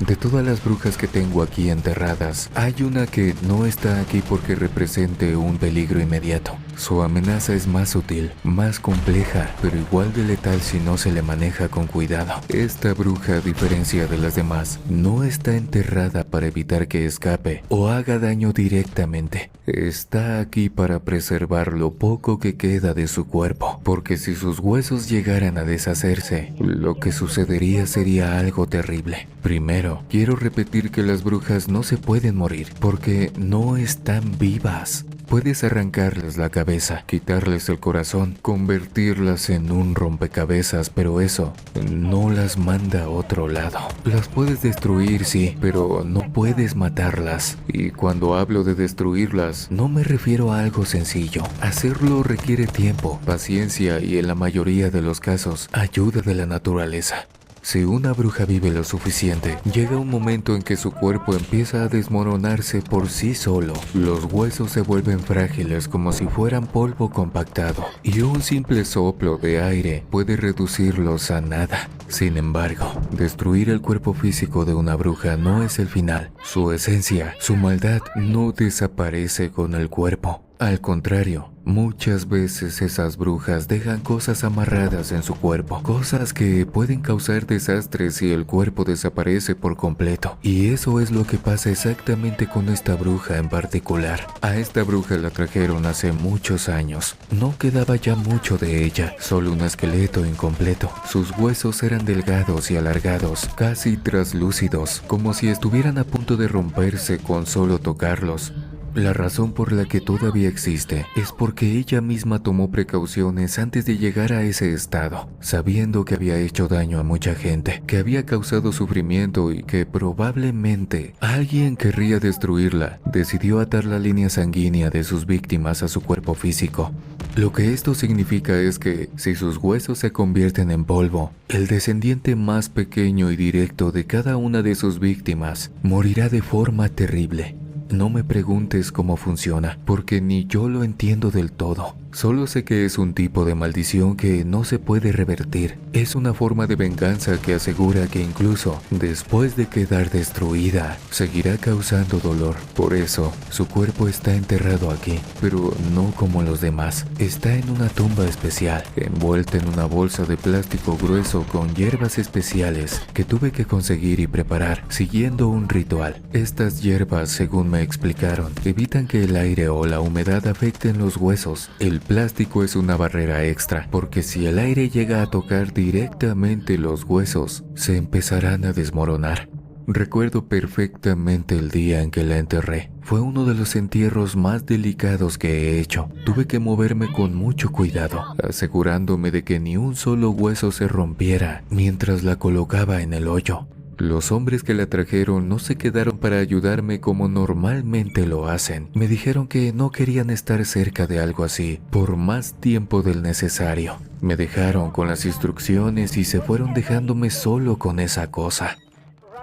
De todas las brujas que tengo aquí enterradas, hay una que no está aquí porque represente un peligro inmediato. Su amenaza es más sutil, más compleja, pero igual de letal si no se le maneja con cuidado. Esta bruja, a diferencia de las demás, no está enterrada para evitar que escape o haga daño directamente. Está aquí para preservar lo poco que queda de su cuerpo, porque si sus huesos llegaran a deshacerse, lo que sucedería sería algo terrible. Primero, quiero repetir que las brujas no se pueden morir, porque no están vivas. Puedes arrancarles la cabeza, quitarles el corazón, convertirlas en un rompecabezas, pero eso no las manda a otro lado. Las puedes destruir, sí, pero no puedes matarlas. Y cuando hablo de destruirlas, no me refiero a algo sencillo. Hacerlo requiere tiempo, paciencia y, en la mayoría de los casos, ayuda de la naturaleza. Si una bruja vive lo suficiente, llega un momento en que su cuerpo empieza a desmoronarse por sí solo. Los huesos se vuelven frágiles como si fueran polvo compactado, y un simple soplo de aire puede reducirlos a nada. Sin embargo, destruir el cuerpo físico de una bruja no es el final. Su esencia, su maldad, no desaparece con el cuerpo. Al contrario, muchas veces esas brujas dejan cosas amarradas en su cuerpo, cosas que pueden causar desastres si el cuerpo desaparece por completo. Y eso es lo que pasa exactamente con esta bruja en particular. A esta bruja la trajeron hace muchos años. No quedaba ya mucho de ella, solo un esqueleto incompleto. Sus huesos eran delgados y alargados, casi translúcidos, como si estuvieran a punto de romperse con solo tocarlos. La razón por la que todavía existe es porque ella misma tomó precauciones antes de llegar a ese estado, sabiendo que había hecho daño a mucha gente, que había causado sufrimiento y que probablemente alguien querría destruirla. Decidió atar la línea sanguínea de sus víctimas a su cuerpo físico. Lo que esto significa es que, si sus huesos se convierten en polvo, el descendiente más pequeño y directo de cada una de sus víctimas morirá de forma terrible. No me preguntes cómo funciona, porque ni yo lo entiendo del todo. Solo sé que es un tipo de maldición que no se puede revertir. Es una forma de venganza que asegura que incluso después de quedar destruida, seguirá causando dolor. Por eso, su cuerpo está enterrado aquí, pero no como los demás. Está en una tumba especial, envuelta en una bolsa de plástico grueso con hierbas especiales que tuve que conseguir y preparar, siguiendo un ritual. Estas hierbas, según me explicaron, evitan que el aire o la humedad afecten los huesos. El plástico es una barrera extra, porque si el aire llega a tocar directamente los huesos, se empezarán a desmoronar. Recuerdo perfectamente el día en que la enterré. Fue uno de los entierros más delicados que he hecho. Tuve que moverme con mucho cuidado, asegurándome de que ni un solo hueso se rompiera mientras la colocaba en el hoyo. Los hombres que la trajeron no se quedaron para ayudarme como normalmente lo hacen. Me dijeron que no querían estar cerca de algo así por más tiempo del necesario. Me dejaron con las instrucciones y se fueron dejándome solo con esa cosa.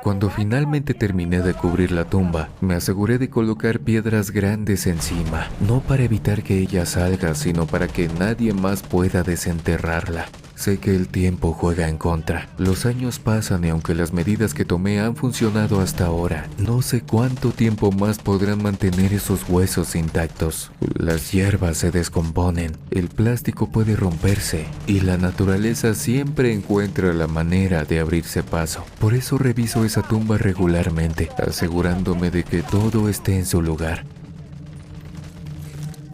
Cuando finalmente terminé de cubrir la tumba, me aseguré de colocar piedras grandes encima, no para evitar que ella salga, sino para que nadie más pueda desenterrarla. Sé que el tiempo juega en contra. Los años pasan y aunque las medidas que tomé han funcionado hasta ahora, no sé cuánto tiempo más podrán mantener esos huesos intactos. Las hierbas se descomponen, el plástico puede romperse y la naturaleza siempre encuentra la manera de abrirse paso. Por eso reviso esa tumba regularmente, asegurándome de que todo esté en su lugar.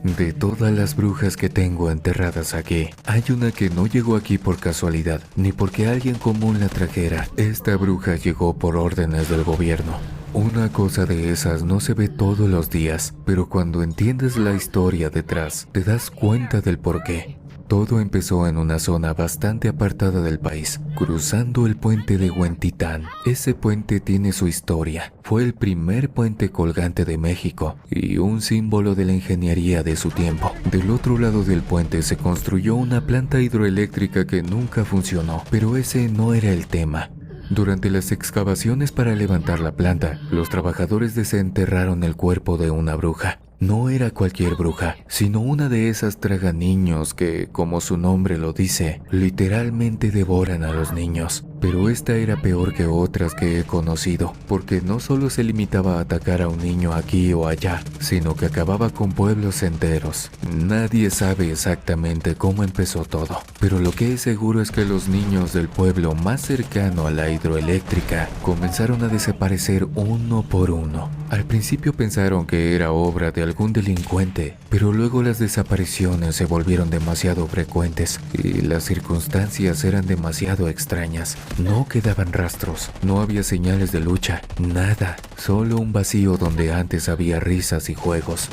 De todas las brujas que tengo enterradas aquí, hay una que no llegó aquí por casualidad, ni porque alguien común la trajera. Esta bruja llegó por órdenes del gobierno. Una cosa de esas no se ve todos los días, pero cuando entiendes la historia detrás, te das cuenta del porqué. Todo empezó en una zona bastante apartada del país, cruzando el puente de Huentitán. Ese puente tiene su historia. Fue el primer puente colgante de México y un símbolo de la ingeniería de su tiempo. Del otro lado del puente se construyó una planta hidroeléctrica que nunca funcionó, pero ese no era el tema. Durante las excavaciones para levantar la planta, los trabajadores desenterraron el cuerpo de una bruja. No era cualquier bruja, sino una de esas traganiños que, como su nombre lo dice, literalmente devoran a los niños. Pero esta era peor que otras que he conocido, porque no solo se limitaba a atacar a un niño aquí o allá, sino que acababa con pueblos enteros. Nadie sabe exactamente cómo empezó todo, pero lo que es seguro es que los niños del pueblo más cercano a la hidroeléctrica comenzaron a desaparecer uno por uno. Al principio pensaron que era obra de algún delincuente, pero luego las desapariciones se volvieron demasiado frecuentes y las circunstancias eran demasiado extrañas. No quedaban rastros, no había señales de lucha, nada, solo un vacío donde antes había risas y juegos.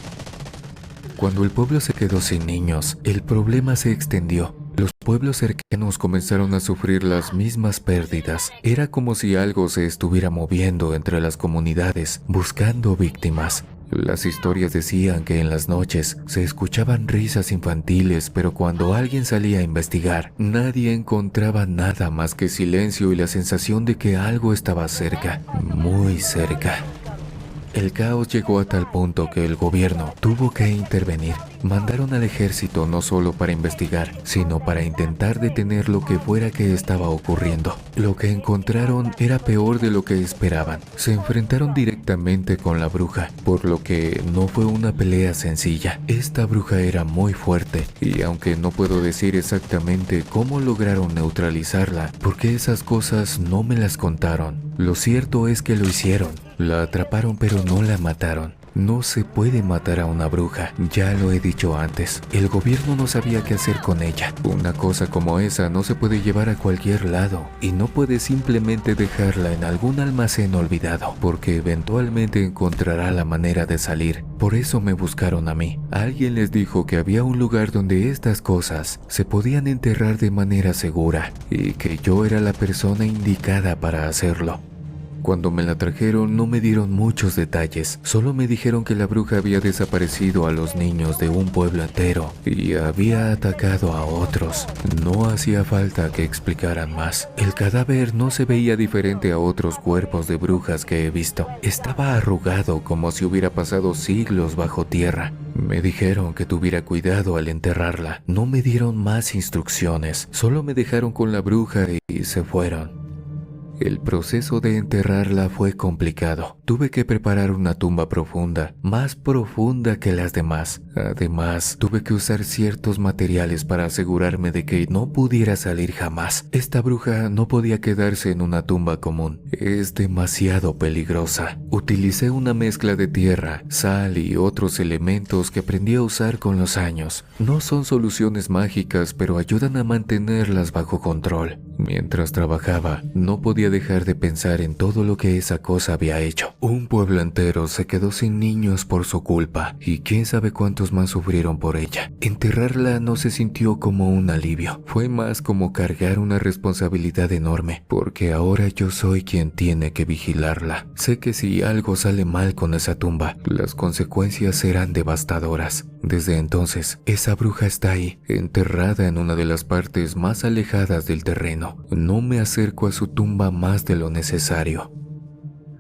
Cuando el pueblo se quedó sin niños, el problema se extendió. Los pueblos cercanos comenzaron a sufrir las mismas pérdidas. Era como si algo se estuviera moviendo entre las comunidades, buscando víctimas. Las historias decían que en las noches se escuchaban risas infantiles, pero cuando alguien salía a investigar, nadie encontraba nada más que silencio y la sensación de que algo estaba cerca, muy cerca. El caos llegó a tal punto que el gobierno tuvo que intervenir. Mandaron al ejército no solo para investigar, sino para intentar detener lo que fuera que estaba ocurriendo. Lo que encontraron era peor de lo que esperaban. Se enfrentaron directamente con la bruja, por lo que no fue una pelea sencilla. Esta bruja era muy fuerte, y aunque no puedo decir exactamente cómo lograron neutralizarla, porque esas cosas no me las contaron, lo cierto es que lo hicieron. La atraparon pero no la mataron. No se puede matar a una bruja, ya lo he dicho antes. El gobierno no sabía qué hacer con ella. Una cosa como esa no se puede llevar a cualquier lado y no puede simplemente dejarla en algún almacén olvidado, porque eventualmente encontrará la manera de salir. Por eso me buscaron a mí. Alguien les dijo que había un lugar donde estas cosas se podían enterrar de manera segura y que yo era la persona indicada para hacerlo. Cuando me la trajeron no me dieron muchos detalles, solo me dijeron que la bruja había desaparecido a los niños de un pueblo entero y había atacado a otros. No hacía falta que explicaran más. El cadáver no se veía diferente a otros cuerpos de brujas que he visto. Estaba arrugado como si hubiera pasado siglos bajo tierra. Me dijeron que tuviera cuidado al enterrarla. No me dieron más instrucciones, solo me dejaron con la bruja y se fueron. El proceso de enterrarla fue complicado. Tuve que preparar una tumba profunda, más profunda que las demás. Además, tuve que usar ciertos materiales para asegurarme de que no pudiera salir jamás. Esta bruja no podía quedarse en una tumba común. Es demasiado peligrosa. Utilicé una mezcla de tierra, sal y otros elementos que aprendí a usar con los años. No son soluciones mágicas, pero ayudan a mantenerlas bajo control. Mientras trabajaba, no podía dejar de pensar en todo lo que esa cosa había hecho. Un pueblo entero se quedó sin niños por su culpa, y quién sabe cuántos más sufrieron por ella. Enterrarla no se sintió como un alivio, fue más como cargar una responsabilidad enorme, porque ahora yo soy quien tiene que vigilarla. Sé que si algo sale mal con esa tumba, las consecuencias serán devastadoras. Desde entonces, esa bruja está ahí, enterrada en una de las partes más alejadas del terreno. No me acerco a su tumba más de lo necesario.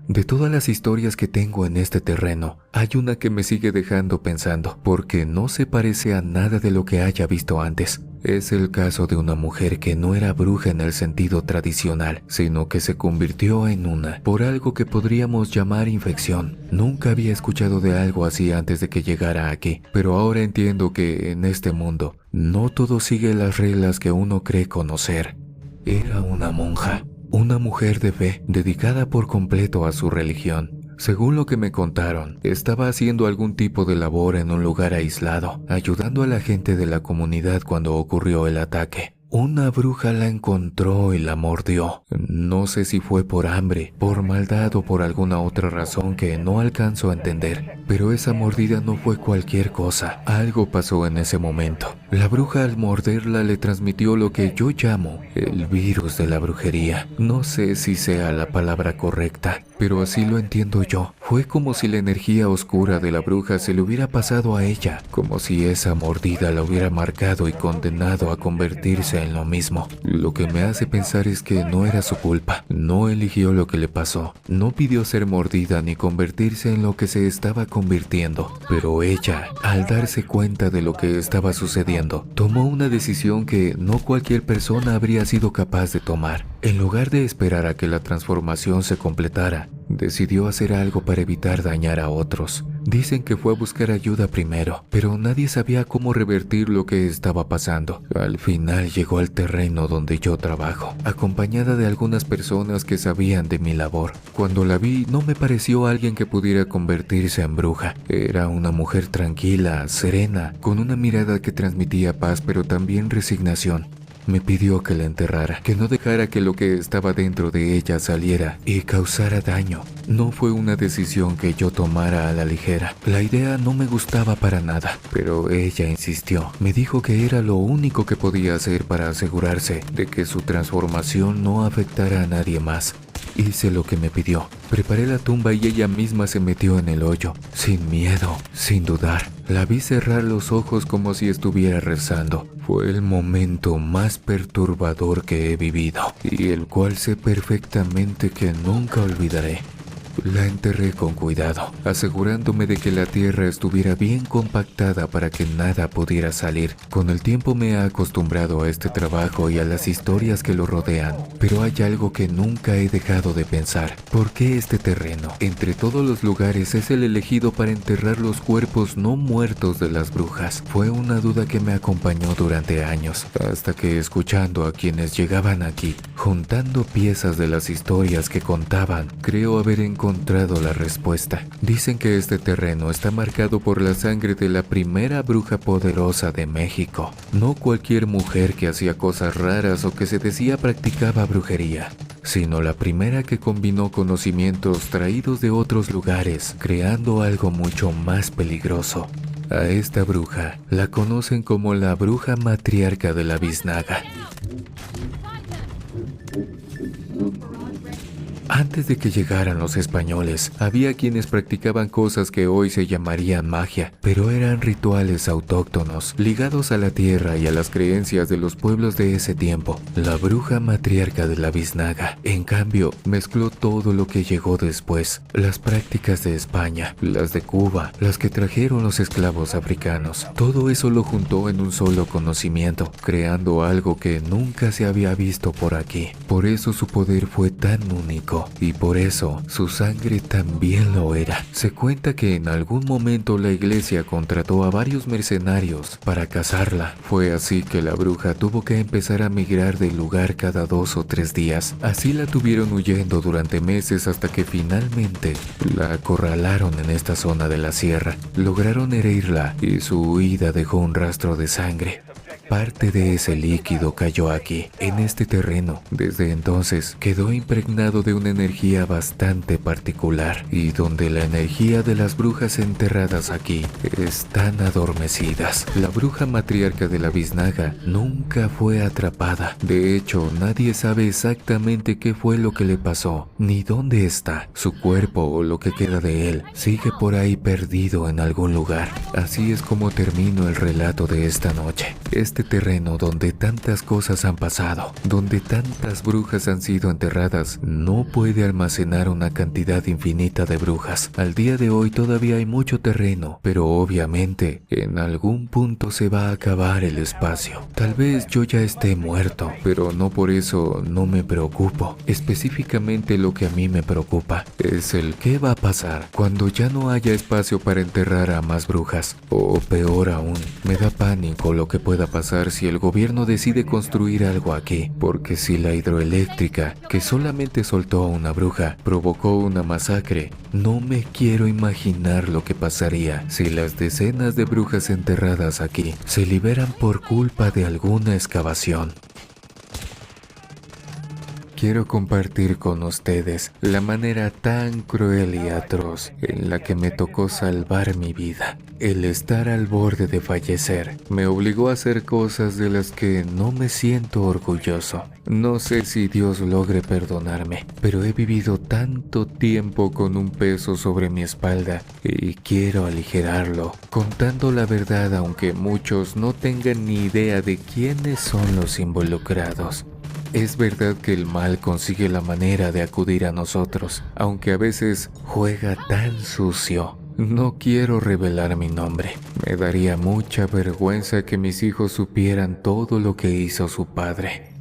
De todas las historias que tengo en este terreno, hay una que me sigue dejando pensando, porque no se parece a nada de lo que haya visto antes. Es el caso de una mujer que no era bruja en el sentido tradicional, sino que se convirtió en una, por algo que podríamos llamar infección. Nunca había escuchado de algo así antes de que llegara aquí, pero ahora entiendo que en este mundo no todo sigue las reglas que uno cree conocer. Era una monja, una mujer de fe, dedicada por completo a su religión. Según lo que me contaron, estaba haciendo algún tipo de labor en un lugar aislado, ayudando a la gente de la comunidad cuando ocurrió el ataque. Una bruja la encontró y la mordió. No sé si fue por hambre, por maldad o por alguna otra razón que no alcanzo a entender. Pero esa mordida no fue cualquier cosa. Algo pasó en ese momento. La bruja al morderla le transmitió lo que yo llamo el virus de la brujería. No sé si sea la palabra correcta, pero así lo entiendo yo. Fue como si la energía oscura de la bruja se le hubiera pasado a ella, como si esa mordida la hubiera marcado y condenado a convertirse en lo mismo. Lo que me hace pensar es que no era su culpa. No eligió lo que le pasó. No pidió ser mordida ni convertirse en lo que se estaba convirtiendo. Pero ella, al darse cuenta de lo que estaba sucediendo, tomó una decisión que no cualquier persona habría sido capaz de tomar. En lugar de esperar a que la transformación se completara, decidió hacer algo para evitar dañar a otros. Dicen que fue a buscar ayuda primero, pero nadie sabía cómo revertir lo que estaba pasando. Al final llegó al terreno donde yo trabajo, acompañada de algunas personas que sabían de mi labor. Cuando la vi, no me pareció alguien que pudiera convertirse en bruja. Era una mujer tranquila, serena, con una mirada que transmitía paz pero también resignación. Me pidió que la enterrara, que no dejara que lo que estaba dentro de ella saliera y causara daño. No fue una decisión que yo tomara a la ligera. La idea no me gustaba para nada, pero ella insistió. Me dijo que era lo único que podía hacer para asegurarse de que su transformación no afectara a nadie más. Hice lo que me pidió. Preparé la tumba y ella misma se metió en el hoyo, sin miedo, sin dudar. La vi cerrar los ojos como si estuviera rezando. Fue el momento más perturbador que he vivido y el cual sé perfectamente que nunca olvidaré. La enterré con cuidado, asegurándome de que la tierra estuviera bien compactada para que nada pudiera salir. Con el tiempo me he acostumbrado a este trabajo y a las historias que lo rodean, pero hay algo que nunca he dejado de pensar. ¿Por qué este terreno, entre todos los lugares, es el elegido para enterrar los cuerpos no muertos de las brujas? Fue una duda que me acompañó durante años, hasta que escuchando a quienes llegaban aquí, juntando piezas de las historias que contaban, creo haber encontrado la respuesta. Dicen que este terreno está marcado por la sangre de la primera bruja poderosa de México. No cualquier mujer que hacía cosas raras o que se decía practicaba brujería, sino la primera que combinó conocimientos traídos de otros lugares, creando algo mucho más peligroso. A esta bruja la conocen como la bruja matriarca de la Biznaga. Antes de que llegaran los españoles, había quienes practicaban cosas que hoy se llamarían magia, pero eran rituales autóctonos, ligados a la tierra y a las creencias de los pueblos de ese tiempo. La bruja matriarca de la Biznaga, en cambio, mezcló todo lo que llegó después, las prácticas de España, las de Cuba, las que trajeron los esclavos africanos. Todo eso lo juntó en un solo conocimiento, creando algo que nunca se había visto por aquí. Por eso su poder fue tan único. Y por eso su sangre también lo era. Se cuenta que en algún momento la iglesia contrató a varios mercenarios para cazarla. Fue así que la bruja tuvo que empezar a migrar del lugar cada 2 o 3 días. Así la tuvieron huyendo durante meses hasta que finalmente la acorralaron en esta zona de la sierra. Lograron herirla y su huida dejó un rastro de sangre. Parte de ese líquido cayó aquí, en este terreno. Desde entonces quedó impregnado de una energía bastante particular y donde la energía de las brujas enterradas aquí están adormecidas. La bruja matriarca de la Biznaga nunca fue atrapada. De hecho, nadie sabe exactamente qué fue lo que le pasó, ni dónde está. Su cuerpo o lo que queda de él sigue por ahí perdido en algún lugar. Así es como termino el relato de esta noche. Este terreno donde tantas cosas han pasado, donde tantas brujas han sido enterradas, no puede almacenar una cantidad infinita de brujas. Al día de hoy todavía hay mucho terreno, pero obviamente en algún punto se va a acabar el espacio. Tal vez yo ya esté muerto, pero no por eso no me preocupo. Específicamente lo que a mí me preocupa es el qué va a pasar cuando ya no haya espacio para enterrar a más brujas. O peor aún, me da pánico lo que pueda pasar si el gobierno decide construir algo aquí, porque si la hidroeléctrica, que solamente soltó a una bruja, provocó una masacre, no me quiero imaginar lo que pasaría si las decenas de brujas enterradas aquí se liberan por culpa de alguna excavación. Quiero compartir con ustedes la manera tan cruel y atroz en la que me tocó salvar mi vida. El estar al borde de fallecer me obligó a hacer cosas de las que no me siento orgulloso. No sé si Dios logre perdonarme, pero he vivido tanto tiempo con un peso sobre mi espalda y quiero aligerarlo, contando la verdad aunque muchos no tengan ni idea de quiénes son los involucrados. Es verdad que el mal consigue la manera de acudir a nosotros, aunque a veces juega tan sucio. No quiero revelar mi nombre. Me daría mucha vergüenza que mis hijos supieran todo lo que hizo su padre.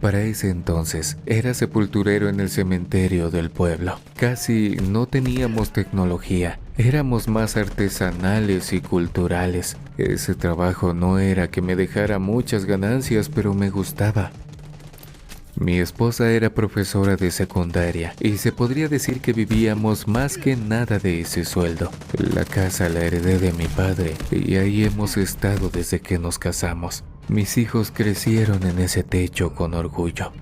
Para ese entonces, era sepulturero en el cementerio del pueblo. Casi no teníamos tecnología, éramos más artesanales y culturales. Ese trabajo no era que me dejara muchas ganancias, pero me gustaba. Mi esposa era profesora de secundaria y se podría decir que vivíamos más que nada de ese sueldo. La casa la heredé de mi padre y ahí hemos estado desde que nos casamos. Mis hijos crecieron en ese techo con orgullo.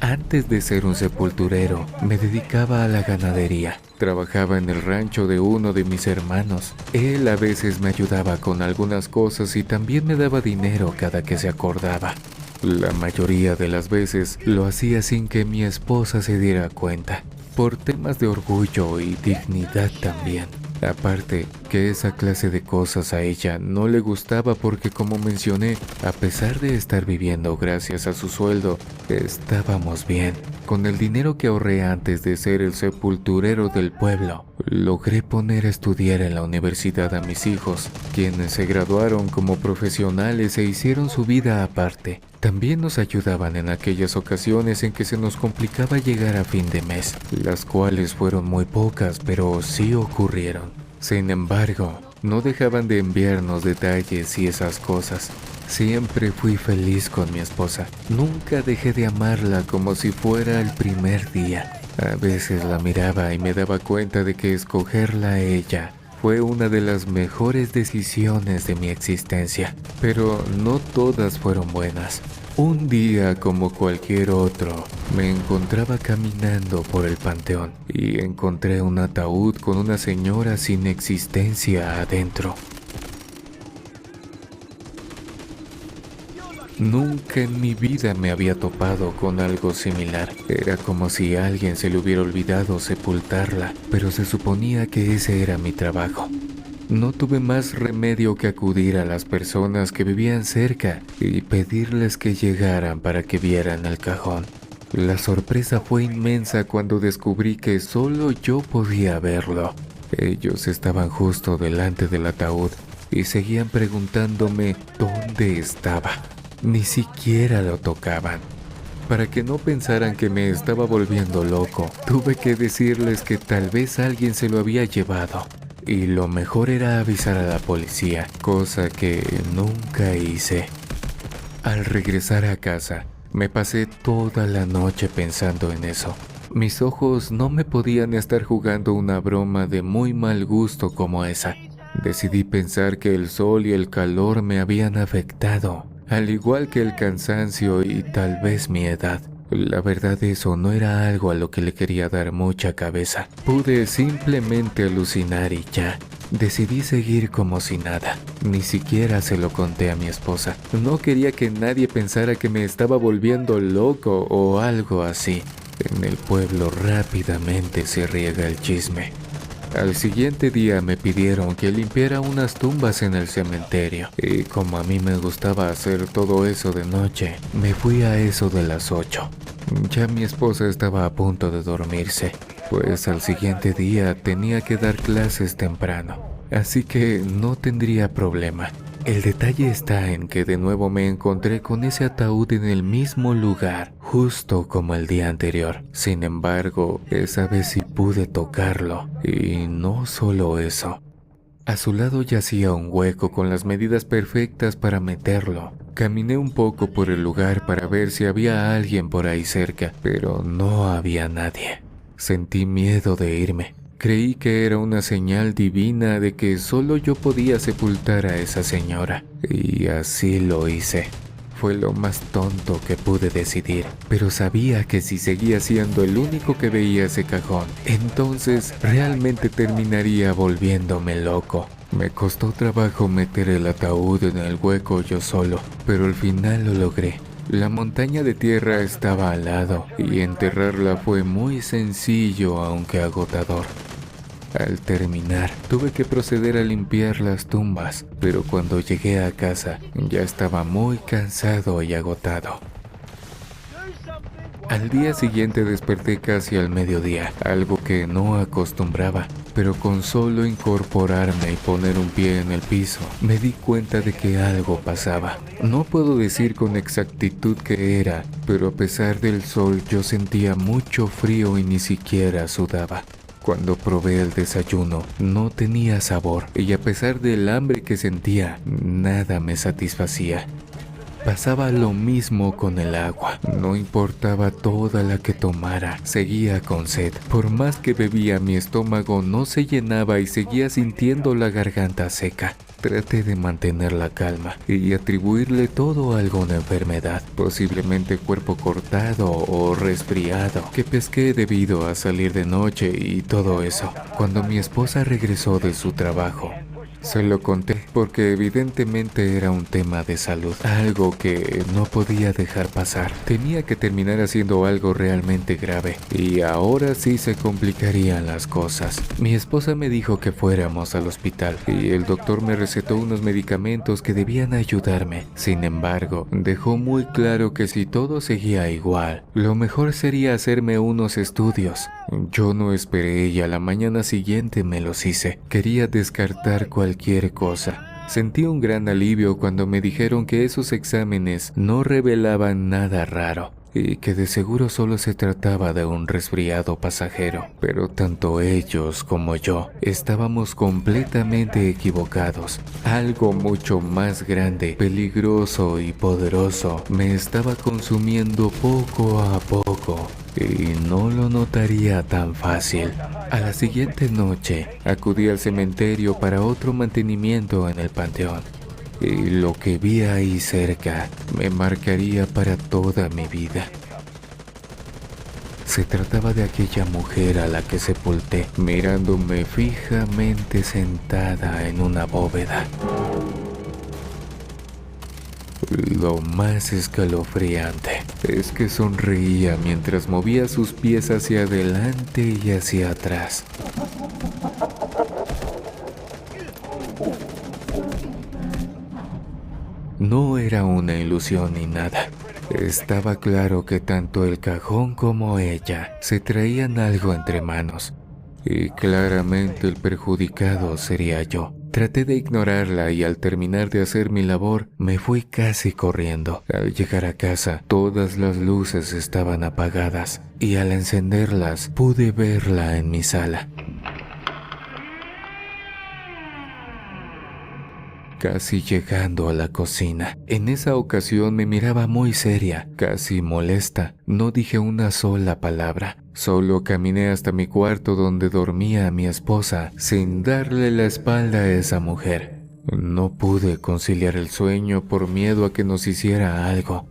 Antes de ser un sepulturero, me dedicaba a la ganadería. Trabajaba en el rancho de uno de mis hermanos. Él a veces me ayudaba con algunas cosas y también me daba dinero cada que se acordaba. La mayoría de las veces lo hacía sin que mi esposa se diera cuenta, por temas de orgullo y dignidad también. Aparte, que esa clase de cosas a ella no le gustaba porque, como mencioné, a pesar de estar viviendo gracias a su sueldo, estábamos bien. Con el dinero que ahorré antes de ser el sepulturero del pueblo, logré poner a estudiar en la universidad a mis hijos, quienes se graduaron como profesionales e hicieron su vida aparte. También nos ayudaban en aquellas ocasiones en que se nos complicaba llegar a fin de mes, las cuales fueron muy pocas, pero sí ocurrieron. Sin embargo, no dejaban de enviarnos detalles y esas cosas. Siempre fui feliz con mi esposa. Nunca dejé de amarla como si fuera el primer día. A veces la miraba y me daba cuenta de que escogerla a ella fue una de las mejores decisiones de mi existencia, pero no todas fueron buenas. Un día, como cualquier otro, me encontraba caminando por el panteón y encontré un ataúd con una señora sin existencia adentro. Nunca en mi vida me había topado con algo similar. Era como si a alguien se le hubiera olvidado sepultarla, pero se suponía que ese era mi trabajo. No tuve más remedio que acudir a las personas que vivían cerca y pedirles que llegaran para que vieran el cajón. La sorpresa fue inmensa cuando descubrí que solo yo podía verlo. Ellos estaban justo delante del ataúd y seguían preguntándome dónde estaba. Ni siquiera lo tocaban. Para que no pensaran que me estaba volviendo loco, tuve que decirles que tal vez alguien se lo había llevado. Y lo mejor era avisar a la policía, cosa que nunca hice. Al regresar a casa, me pasé toda la noche pensando en eso. Mis ojos no me podían estar jugando una broma de muy mal gusto como esa. Decidí pensar que el sol y el calor me habían afectado, al igual que el cansancio y tal vez mi edad. La verdad, eso no era algo a lo que le quería dar mucha cabeza. Pude simplemente alucinar y ya. Decidí seguir como si nada. Ni siquiera se lo conté a mi esposa. No quería que nadie pensara que me estaba volviendo loco o algo así. En el pueblo rápidamente se riega el chisme. Al siguiente día me pidieron que limpiara unas tumbas en el cementerio y como a mí me gustaba hacer todo eso de noche, me fui a eso de las 8. Ya mi esposa estaba a punto de dormirse, pues al siguiente día tenía que dar clases temprano, así que no tendría problema. El detalle está en que de nuevo me encontré con ese ataúd en el mismo lugar, justo como el día anterior. Sin embargo, esa vez sí pude tocarlo, y no solo eso. A su lado yacía un hueco con las medidas perfectas para meterlo. Caminé un poco por el lugar para ver si había alguien por ahí cerca, pero no había nadie. Sentí miedo de irme. Creí que era una señal divina de que solo yo podía sepultar a esa señora, y así lo hice. Fue lo más tonto que pude decidir, pero sabía que si seguía siendo el único que veía ese cajón, entonces realmente terminaría volviéndome loco. Me costó trabajo meter el ataúd en el hueco yo solo, pero al final lo logré. La montaña de tierra estaba al lado y enterrarla fue muy sencillo aunque agotador. Al terminar, tuve que proceder a limpiar las tumbas, pero cuando llegué a casa ya estaba muy cansado y agotado. Al día siguiente desperté casi al mediodía, algo que no acostumbraba, pero con solo incorporarme y poner un pie en el piso, me di cuenta de que algo pasaba. No puedo decir con exactitud qué era, pero a pesar del sol yo sentía mucho frío y ni siquiera sudaba. Cuando probé el desayuno, no tenía sabor y a pesar del hambre que sentía, nada me satisfacía. Pasaba lo mismo con el agua. No importaba toda la que tomara, seguía con sed. Por más que bebía, mi estómago no se llenaba y seguía sintiendo la garganta seca. Traté de mantener la calma y atribuirle todo a alguna enfermedad, posiblemente cuerpo cortado o resfriado, que pesqué debido a salir de noche y todo eso. Cuando mi esposa regresó de su trabajo, se lo conté porque evidentemente era un tema de salud, algo que no podía dejar pasar. Tenía que terminar haciendo algo realmente grave y ahora sí se complicarían las cosas. Mi esposa me dijo que fuéramos al hospital y el doctor me recetó unos medicamentos que debían ayudarme. Sin embargo, dejó muy claro que si todo seguía igual, lo mejor sería hacerme unos estudios. Yo no esperé y a la mañana siguiente me los hice. Quería descartar cualquier cosa. Sentí un gran alivio cuando me dijeron que esos exámenes no revelaban nada raro y que de seguro solo se trataba de un resfriado pasajero. Pero tanto ellos como yo estábamos completamente equivocados. Algo mucho más grande, peligroso y poderoso me estaba consumiendo poco a poco. Y no lo notaría tan fácil. A la siguiente noche, acudí al cementerio para otro mantenimiento en el panteón. Y lo que vi ahí cerca me marcaría para toda mi vida. Se trataba de aquella mujer a la que sepulté, mirándome fijamente sentada en una bóveda. Lo más escalofriante es que sonreía mientras movía sus pies hacia adelante y hacia atrás. No era una ilusión ni nada. Estaba claro que tanto el cajón como ella se traían algo entre manos. Y claramente el perjudicado sería yo. Traté de ignorarla y al terminar de hacer mi labor, me fui casi corriendo. Al llegar a casa, todas las luces estaban apagadas y al encenderlas, pude verla en mi sala. Casi llegando a la cocina. En esa ocasión me miraba muy seria, casi molesta. No dije una sola palabra. Solo caminé hasta mi cuarto donde dormía mi esposa, sin darle la espalda a esa mujer. No pude conciliar el sueño por miedo a que nos hiciera algo.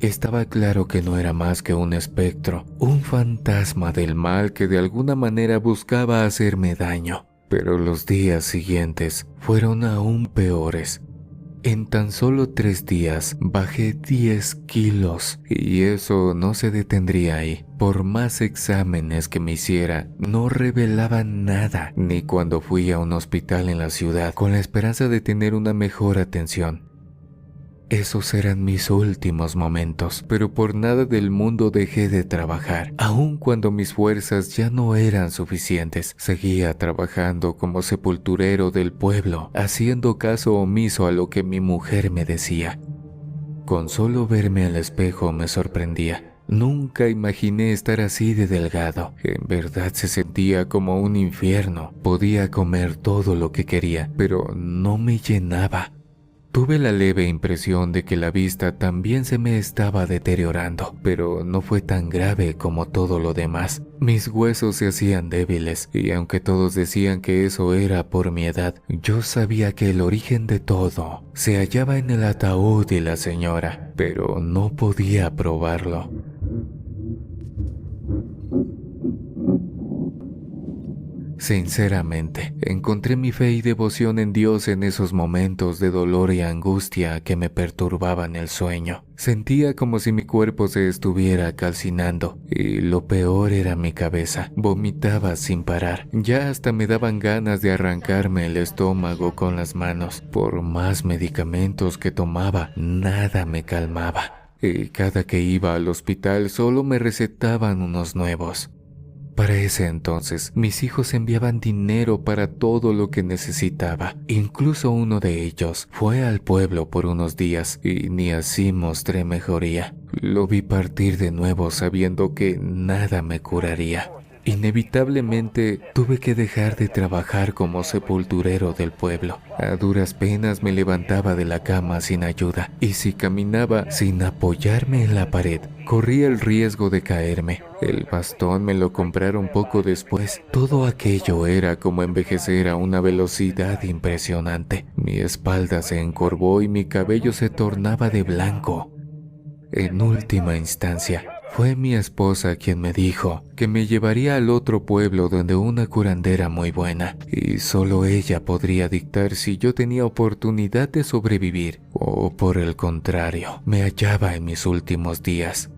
Estaba claro que no era más que un espectro, un fantasma del mal que de alguna manera buscaba hacerme daño. Pero los días siguientes fueron aún peores. En tan solo 3 días bajé 10 kilos y eso no se detendría ahí. Por más exámenes que me hiciera, no revelaban nada, ni cuando fui a un hospital en la ciudad con la esperanza de tener una mejor atención. Esos eran mis últimos momentos, pero por nada del mundo dejé de trabajar. Aun cuando mis fuerzas ya no eran suficientes, seguía trabajando como sepulturero del pueblo, haciendo caso omiso a lo que mi mujer me decía. Con solo verme al espejo me sorprendía. Nunca imaginé estar así de delgado. En verdad se sentía como un infierno. Podía comer todo lo que quería, pero no me llenaba. Tuve la leve impresión de que la vista también se me estaba deteriorando, pero no fue tan grave como todo lo demás. Mis huesos se hacían débiles, y aunque todos decían que eso era por mi edad, yo sabía que el origen de todo se hallaba en el ataúd de la señora, pero no podía probarlo. Sinceramente, encontré mi fe y devoción en Dios en esos momentos de dolor y angustia que me perturbaban el sueño. Sentía como si mi cuerpo se estuviera calcinando y lo peor era mi cabeza. Vomitaba sin parar. Ya hasta me daban ganas de arrancarme el estómago con las manos. Por más medicamentos que tomaba, nada me calmaba. Y cada que iba al hospital solo me recetaban unos nuevos. Para ese entonces, mis hijos enviaban dinero para todo lo que necesitaba. Incluso uno de ellos fue al pueblo por unos días y ni así mostré mejoría. Lo vi partir de nuevo sabiendo que nada me curaría. Inevitablemente tuve que dejar de trabajar como sepulturero del pueblo. A duras penas me levantaba de la cama sin ayuda, y si caminaba sin apoyarme en la pared, corría el riesgo de caerme. El bastón me lo compraron poco después. Todo aquello era como envejecer a una velocidad impresionante. Mi espalda se encorvó y mi cabello se tornaba de blanco. En última instancia, fue mi esposa quien me dijo que me llevaría al otro pueblo donde una curandera muy buena, y solo ella podría dictar si yo tenía oportunidad de sobrevivir o, por el contrario, me hallaba en mis últimos días.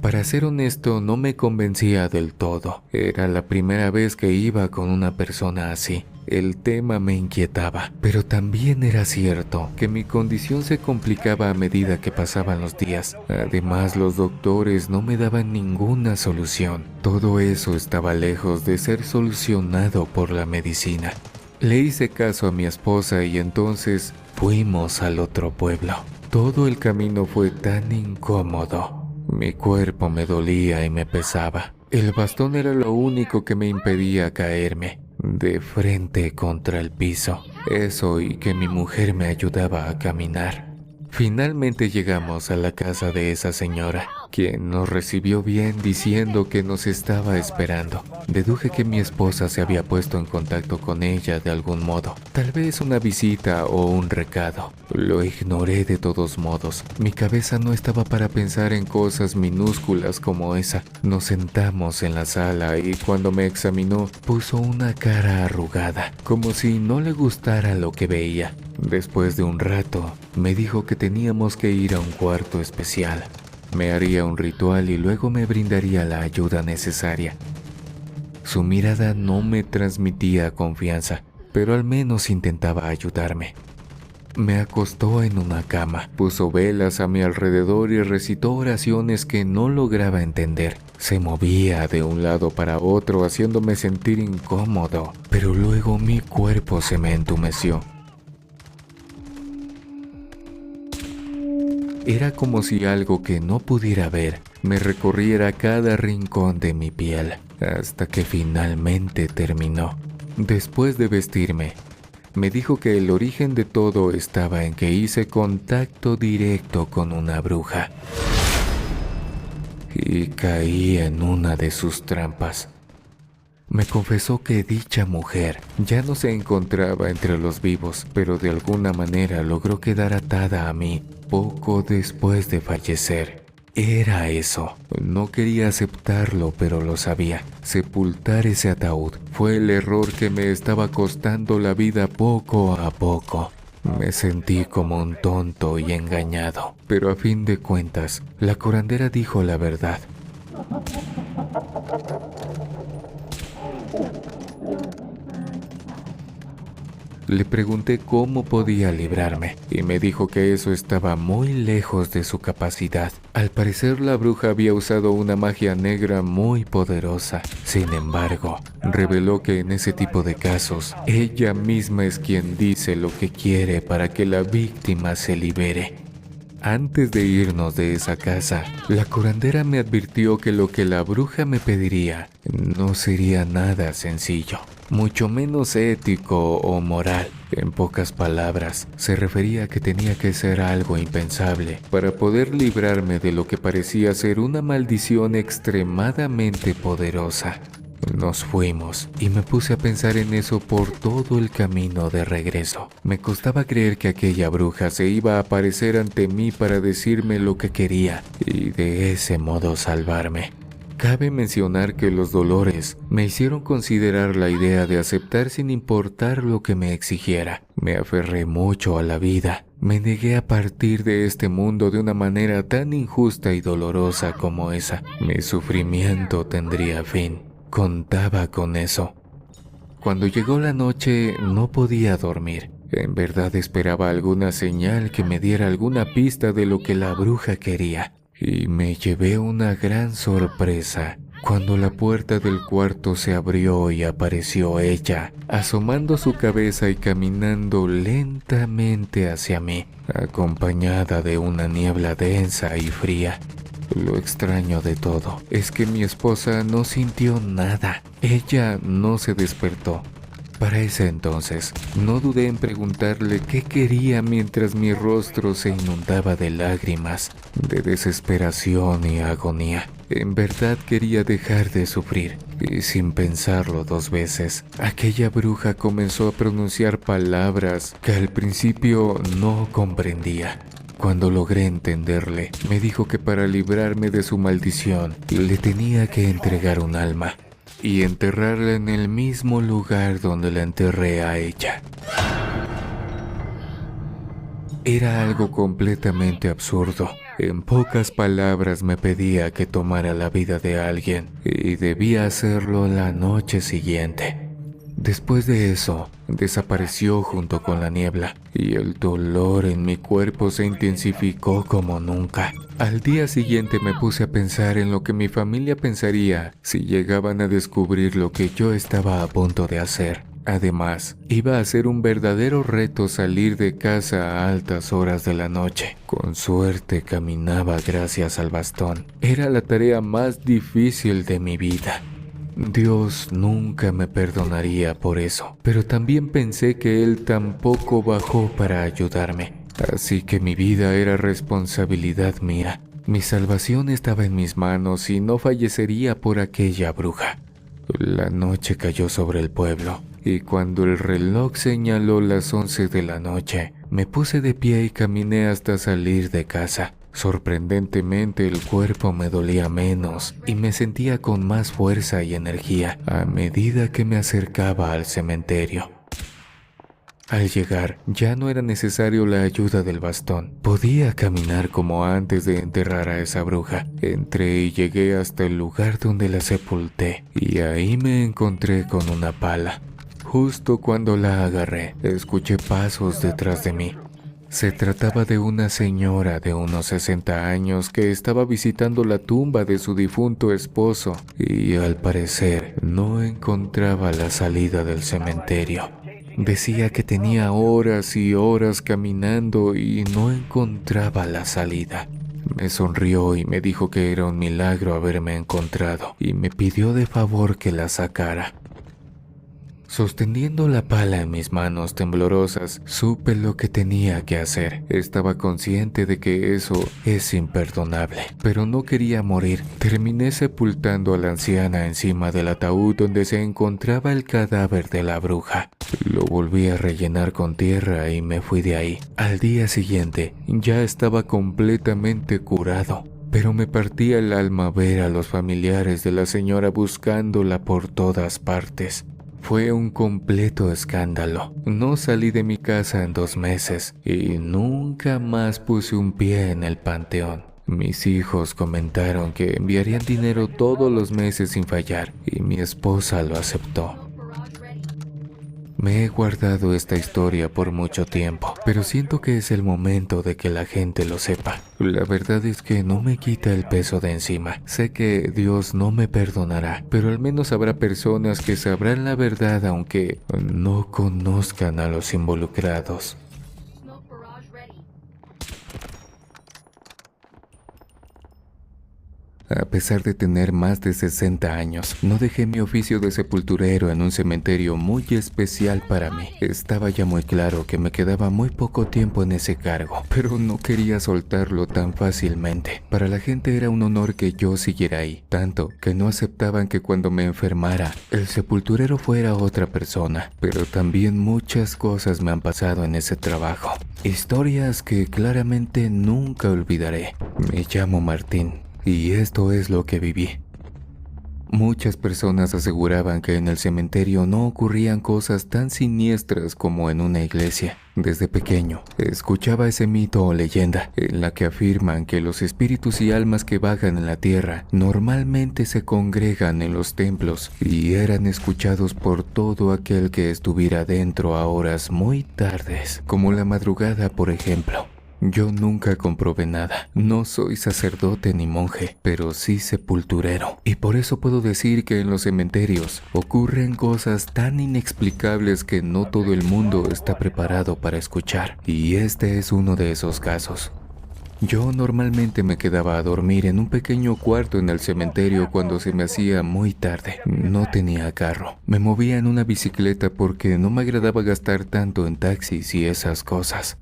Para ser honesto, no me convencía del todo. Era la primera vez que iba con una persona así. El tema me inquietaba, pero también era cierto que mi condición se complicaba a medida que pasaban los días. Además, los doctores no me daban ninguna solución. Todo eso estaba lejos de ser solucionado por la medicina. Le hice caso a mi esposa y entonces fuimos al otro pueblo. Todo el camino fue tan incómodo. Mi cuerpo me dolía y me pesaba. El bastón era lo único que me impedía caerme de frente contra el piso. Eso y que mi mujer me ayudaba a caminar. Finalmente llegamos a la casa de esa señora, quien nos recibió bien diciendo que nos estaba esperando. Deduje que mi esposa se había puesto en contacto con ella de algún modo, tal vez una visita o un recado. Lo ignoré de todos modos. Mi cabeza no estaba para pensar en cosas minúsculas como esa. Nos sentamos en la sala y cuando me examinó puso una cara arrugada, como si no le gustara lo que veía. Después de un rato, me dijo que teníamos que ir a un cuarto especial. Me haría un ritual y luego me brindaría la ayuda necesaria. Su mirada no me transmitía confianza, pero al menos intentaba ayudarme. Me acostó en una cama, puso velas a mi alrededor y recitó oraciones que no lograba entender. Se movía de un lado para otro haciéndome sentir incómodo, pero luego mi cuerpo se me entumeció. Era como si algo que no pudiera ver me recorriera cada rincón de mi piel, hasta que finalmente terminó. Después de vestirme, me dijo que el origen de todo estaba en que hice contacto directo con una bruja. Y caí en una de sus trampas. Me confesó que dicha mujer ya no se encontraba entre los vivos, pero de alguna manera logró quedar atada a mí poco después de fallecer. Era eso. No quería aceptarlo, pero lo sabía. Sepultar ese ataúd fue el error que me estaba costando la vida poco a poco. Me sentí como un tonto y engañado, pero a fin de cuentas, la curandera dijo la verdad. Le pregunté cómo podía librarme y me dijo que eso estaba muy lejos de su capacidad. Al parecer la bruja había usado una magia negra muy poderosa. Sin embargo, reveló que en ese tipo de casos, ella misma es quien dice lo que quiere para que la víctima se libere. Antes de irnos de esa casa, la curandera me advirtió que lo que la bruja me pediría no sería nada sencillo, mucho menos ético o moral. En pocas palabras, se refería a que tenía que ser algo impensable para poder librarme de lo que parecía ser una maldición extremadamente poderosa. Nos fuimos y me puse a pensar en eso por todo el camino de regreso. Me costaba creer que aquella bruja se iba a aparecer ante mí para decirme lo que quería y de ese modo salvarme. Cabe mencionar que los dolores me hicieron considerar la idea de aceptar sin importar lo que me exigiera. Me aferré mucho a la vida. Me negué a partir de este mundo de una manera tan injusta y dolorosa como esa. Mi sufrimiento tendría fin. Contaba con eso. Cuando llegó la noche no podía dormir. En verdad esperaba alguna señal que me diera alguna pista de lo que la bruja quería. Y me llevé una gran sorpresa cuando la puerta del cuarto se abrió y apareció ella, asomando su cabeza y caminando lentamente hacia mí, acompañada de una niebla densa y fría. Lo extraño de todo es que mi esposa no sintió nada. Ella no se despertó. Para ese entonces, no dudé en preguntarle qué quería mientras mi rostro se inundaba de lágrimas, de desesperación y agonía. En verdad quería dejar de sufrir, y sin pensarlo dos veces, aquella bruja comenzó a pronunciar palabras que al principio no comprendía. Cuando logré entenderle, me dijo que para librarme de su maldición, le tenía que entregar un alma y enterrarla en el mismo lugar donde la enterré a ella. Era algo completamente absurdo. En pocas palabras me pedía que tomara la vida de alguien y debía hacerlo la noche siguiente. Después de eso, desapareció junto con la niebla y el dolor en mi cuerpo se intensificó como nunca. Al día siguiente me puse a pensar en lo que mi familia pensaría si llegaban a descubrir lo que yo estaba a punto de hacer. Además, iba a ser un verdadero reto salir de casa a altas horas de la noche. Con suerte caminaba gracias al bastón. Era la tarea más difícil de mi vida. Dios nunca me perdonaría por eso, pero también pensé que Él tampoco bajó para ayudarme. Así que mi vida era responsabilidad mía. Mi salvación estaba en mis manos y no fallecería por aquella bruja. La noche cayó sobre el pueblo y cuando el reloj señaló las 11 de la noche, me puse de pie y caminé hasta salir de casa. Sorprendentemente el cuerpo me dolía menos y me sentía con más fuerza y energía a medida que me acercaba al cementerio. Al llegar, ya no era necesario la ayuda del bastón. Podía caminar como antes de enterrar a esa bruja. Entré y llegué hasta el lugar donde la sepulté y ahí me encontré con una pala. Justo cuando la agarré, escuché pasos detrás de mí. Se trataba de una señora de unos 60 años que estaba visitando la tumba de su difunto esposo y al parecer no encontraba la salida del cementerio. Decía que tenía horas y horas caminando y no encontraba la salida. Me sonrió y me dijo que era un milagro haberme encontrado y me pidió de favor que la sacara. Sosteniendo la pala en mis manos temblorosas, supe lo que tenía que hacer. Estaba consciente de que eso es imperdonable, pero no quería morir. Terminé sepultando a la anciana encima del ataúd donde se encontraba el cadáver de la bruja. Lo volví a rellenar con tierra y me fui de ahí. Al día siguiente, ya estaba completamente curado. Pero me partía el alma ver a los familiares de la señora buscándola por todas partes. Fue un completo escándalo. No salí de mi casa en 2 meses y nunca más puse un pie en el panteón. Mis hijos comentaron que enviarían dinero todos los meses sin fallar y mi esposa lo aceptó. Me he guardado esta historia por mucho tiempo, pero siento que es el momento de que la gente lo sepa. La verdad es que no me quita el peso de encima. Sé que Dios no me perdonará, pero al menos habrá personas que sabrán la verdad aunque no conozcan a los involucrados. A pesar de tener más de 60 años, no dejé mi oficio de sepulturero en un cementerio muy especial para mí. Estaba ya muy claro que me quedaba muy poco tiempo en ese cargo, pero no quería soltarlo tan fácilmente. Para la gente era un honor que yo siguiera ahí, tanto que no aceptaban que cuando me enfermara, el sepulturero fuera otra persona. Pero también muchas cosas me han pasado en ese trabajo. Historias que claramente nunca olvidaré. Me llamo Martín. Y esto es lo que viví. Muchas personas aseguraban que en el cementerio no ocurrían cosas tan siniestras como en una iglesia. Desde pequeño, escuchaba ese mito o leyenda en la que afirman que los espíritus y almas que vagan en la tierra normalmente se congregan en los templos y eran escuchados por todo aquel que estuviera dentro a horas muy tardes, como la madrugada, por ejemplo. Yo nunca comprobé nada. No soy sacerdote ni monje, pero sí sepulturero. Y por eso puedo decir que en los cementerios ocurren cosas tan inexplicables que no todo el mundo está preparado para escuchar. Y este es uno de esos casos. Yo normalmente me quedaba a dormir en un pequeño cuarto en el cementerio cuando se me hacía muy tarde. No tenía carro. Me movía en una bicicleta porque no me agradaba gastar tanto en taxis y esas cosas.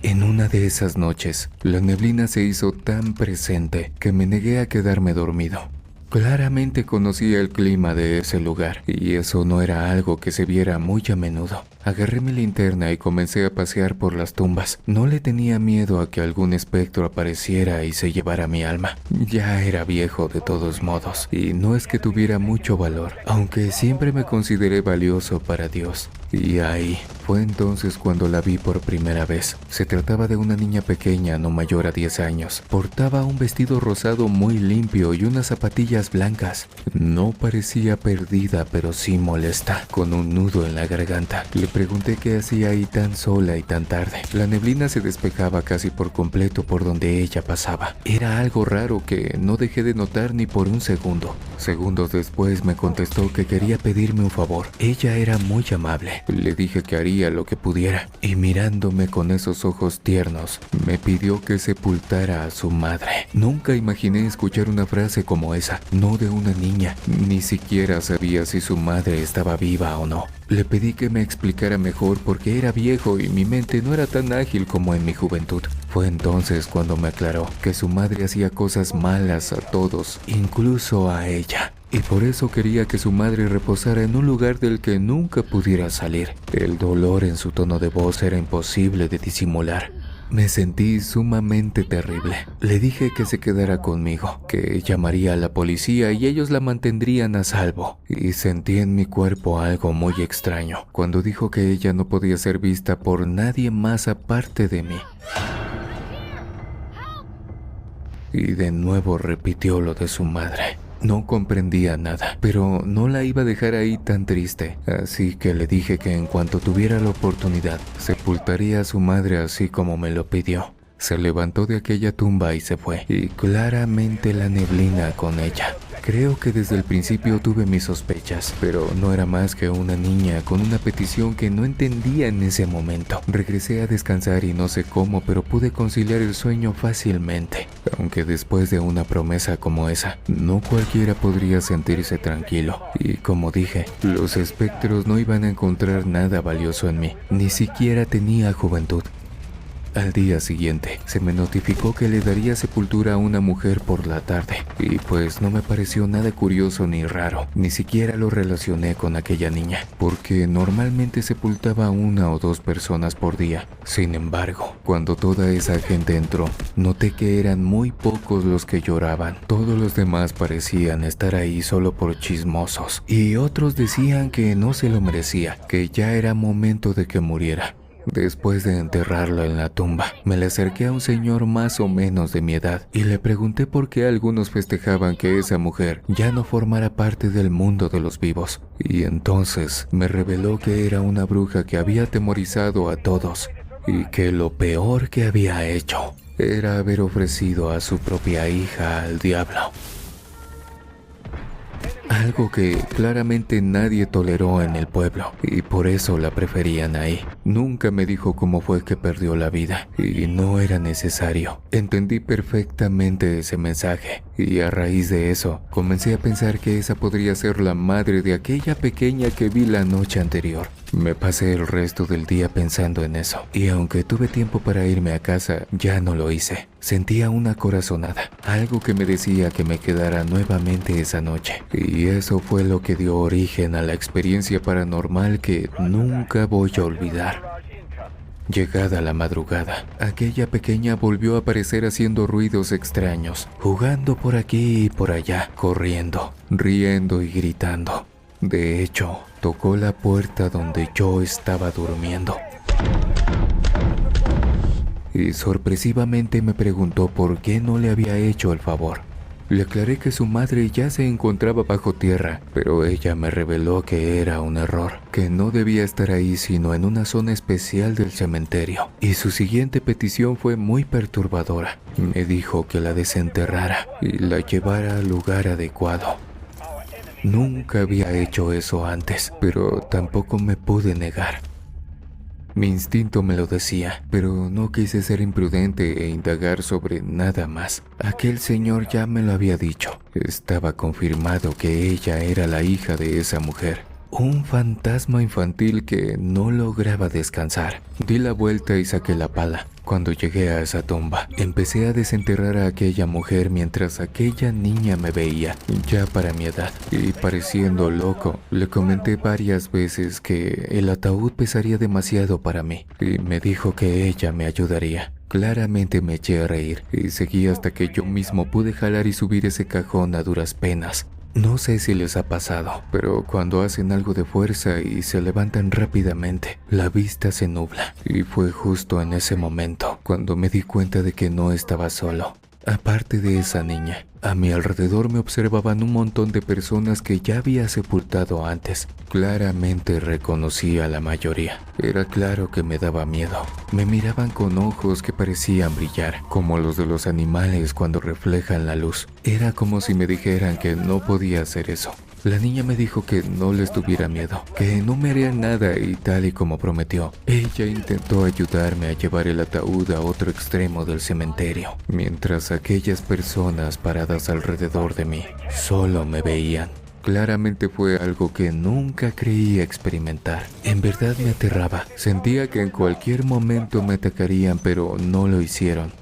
En una de esas noches, la neblina se hizo tan presente que me negué a quedarme dormido. Claramente conocía el clima de ese lugar, y eso no era algo que se viera muy a menudo. Agarré mi linterna y comencé a pasear por las tumbas. No le tenía miedo a que algún espectro apareciera y se llevara mi alma. Ya era viejo de todos modos, y no es que tuviera mucho valor, aunque siempre me consideré valioso para Dios. Y ahí fue entonces cuando la vi por primera vez. Se trataba de una niña pequeña, no mayor a 10 años. Portaba un vestido rosado muy limpio y unas zapatillas blancas. No parecía perdida, pero sí molesta, con un nudo en la garganta. Le pregunté qué hacía ahí tan sola y tan tarde. La neblina se despejaba casi por completo por donde ella pasaba. Era algo raro que no dejé de notar ni por un segundo. Segundos después me contestó que quería pedirme un favor. Ella era muy amable. Le dije que haría lo que pudiera, y mirándome con esos ojos tiernos, me pidió que sepultara a su madre. Nunca imaginé escuchar una frase como esa, no de una niña. Ni siquiera sabía si su madre estaba viva o no. Le pedí que me explicara mejor porque era viejo y mi mente no era tan ágil como en mi juventud. Fue entonces cuando me aclaró que su madre hacía cosas malas a todos, incluso a ella. Y por eso quería que su madre reposara en un lugar del que nunca pudiera salir. El dolor en su tono de voz era imposible de disimular. Me sentí sumamente terrible. Le dije que se quedara conmigo, que llamaría a la policía y ellos la mantendrían a salvo. Y sentí en mi cuerpo algo muy extraño cuando dijo que ella no podía ser vista por nadie más aparte de mí. Y de nuevo repitió lo de su madre. No comprendía nada, pero no la iba a dejar ahí tan triste, así que le dije que en cuanto tuviera la oportunidad, sepultaría a su madre así como me lo pidió. Se levantó de aquella tumba y se fue, y claramente la neblina con ella. Creo que desde el principio tuve mis sospechas, pero no era más que una niña con una petición que no entendía en ese momento. Regresé a descansar y no sé cómo, pero pude conciliar el sueño fácilmente. Aunque después de una promesa como esa, no cualquiera podría sentirse tranquilo. Y como dije, los espectros no iban a encontrar nada valioso en mí, ni siquiera tenía juventud. Al día siguiente, se me notificó que le daría sepultura a una mujer por la tarde, y pues no me pareció nada curioso ni raro, ni siquiera lo relacioné con aquella niña, porque normalmente sepultaba una o dos personas por día. Sin embargo, cuando toda esa gente entró, noté que eran muy pocos los que lloraban. Todos los demás parecían estar ahí solo por chismosos, y otros decían que no se lo merecía, que ya era momento de que muriera. Después de enterrarlo en la tumba, me le acerqué a un señor más o menos de mi edad y le pregunté por qué algunos festejaban que esa mujer ya no formara parte del mundo de los vivos. Y entonces me reveló que era una bruja que había atemorizado a todos y que lo peor que había hecho era haber ofrecido a su propia hija al diablo. Algo que claramente nadie toleró en el pueblo, y por eso la preferían ahí. Nunca me dijo cómo fue que perdió la vida, y no era necesario. Entendí perfectamente ese mensaje, y a raíz de eso, comencé a pensar que esa podría ser la madre de aquella pequeña que vi la noche anterior. Me pasé el resto del día pensando en eso, y aunque tuve tiempo para irme a casa, ya no lo hice. Sentía una corazonada, algo que me decía que me quedara nuevamente esa noche, y eso fue lo que dio origen a la experiencia paranormal que nunca voy a olvidar. Llegada la madrugada, aquella pequeña volvió a aparecer haciendo ruidos extraños, jugando por aquí y por allá, corriendo, riendo y gritando. De hecho, tocó la puerta donde yo estaba durmiendo. Y sorpresivamente me preguntó por qué no le había hecho el favor. Le aclaré que su madre ya se encontraba bajo tierra, pero ella me reveló que era un error, que no debía estar ahí sino en una zona especial del cementerio. Y su siguiente petición fue muy perturbadora. Me dijo que la desenterrara y la llevara al lugar adecuado. Nunca había hecho eso antes, pero tampoco me pude negar. Mi instinto me lo decía, pero no quise ser imprudente e indagar sobre nada más. Aquel señor ya me lo había dicho. Estaba confirmado que ella era la hija de esa mujer. Un fantasma infantil que no lograba descansar. Di la vuelta y saqué la pala. Cuando llegué a esa tumba, empecé a desenterrar a aquella mujer mientras aquella niña me veía, ya para mi edad, y pareciendo loco, le comenté varias veces que el ataúd pesaría demasiado para mí, y me dijo que ella me ayudaría. Claramente me eché a reír, y seguí hasta que yo mismo pude jalar y subir ese cajón a duras penas. No sé si les ha pasado, pero cuando hacen algo de fuerza y se levantan rápidamente, la vista se nubla. Y fue justo en ese momento cuando me di cuenta de que no estaba solo. Aparte de esa niña, a mi alrededor me observaban un montón de personas que ya había sepultado antes. Claramente reconocí a la mayoría. Era claro que me daba miedo. Me miraban con ojos que parecían brillar, como los de los animales cuando reflejan la luz. Era como si me dijeran que no podía hacer eso. La niña me dijo que no les tuviera miedo, que no me harían nada y tal y como prometió. Ella intentó ayudarme a llevar el ataúd a otro extremo del cementerio, mientras aquellas personas paradas alrededor de mí solo me veían. Claramente fue algo que nunca creía experimentar. En verdad me aterraba. Sentía que en cualquier momento me atacarían, pero no lo hicieron.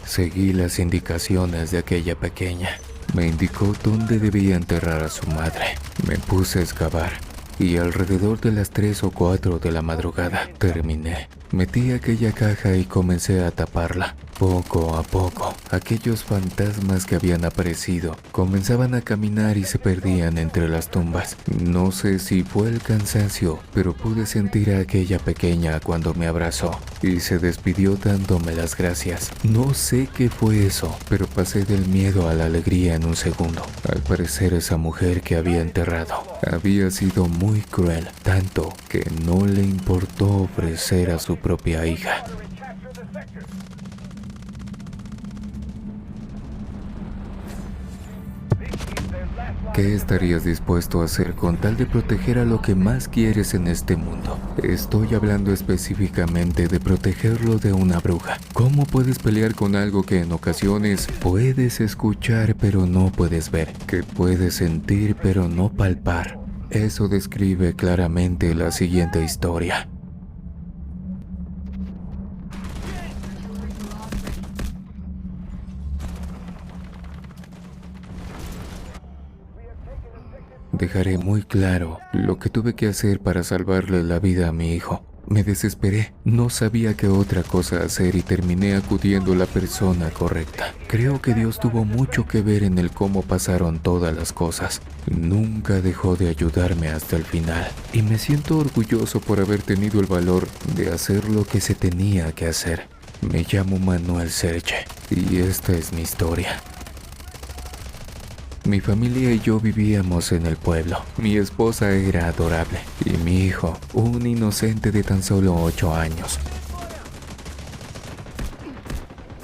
Seguí las indicaciones de aquella pequeña. Me indicó dónde debía enterrar a su madre. Me puse a excavar y alrededor de las 3 o 4 de la madrugada terminé. Metí aquella caja y comencé a taparla. Poco a poco, aquellos fantasmas que habían aparecido comenzaban a caminar y se perdían entre las tumbas. No sé si fue el cansancio, pero pude sentir a aquella pequeña cuando me abrazó y se despidió dándome las gracias. No sé qué fue eso, pero pasé del miedo a la alegría en un segundo. Al parecer esa mujer que había enterrado había sido muy cruel, tanto que no le importó ofrecer a su propia hija. ¿Qué estarías dispuesto a hacer con tal de proteger a lo que más quieres en este mundo? Estoy hablando específicamente de protegerlo de una bruja. ¿Cómo puedes pelear con algo que en ocasiones puedes escuchar pero no puedes ver? Que puedes sentir pero no palpar. Eso describe claramente la siguiente historia. Dejaré muy claro lo que tuve que hacer para salvarle la vida a mi hijo. Me desesperé, no sabía qué otra cosa hacer y terminé acudiendo a la persona correcta. Creo que Dios tuvo mucho que ver en el cómo pasaron todas las cosas. Nunca dejó de ayudarme hasta el final y me siento orgulloso por haber tenido el valor de hacer lo que se tenía que hacer. Me llamo Manuel Serge y esta es mi historia. Mi familia y yo vivíamos en el pueblo. Mi esposa era adorable y mi hijo, un inocente de tan solo 8 años.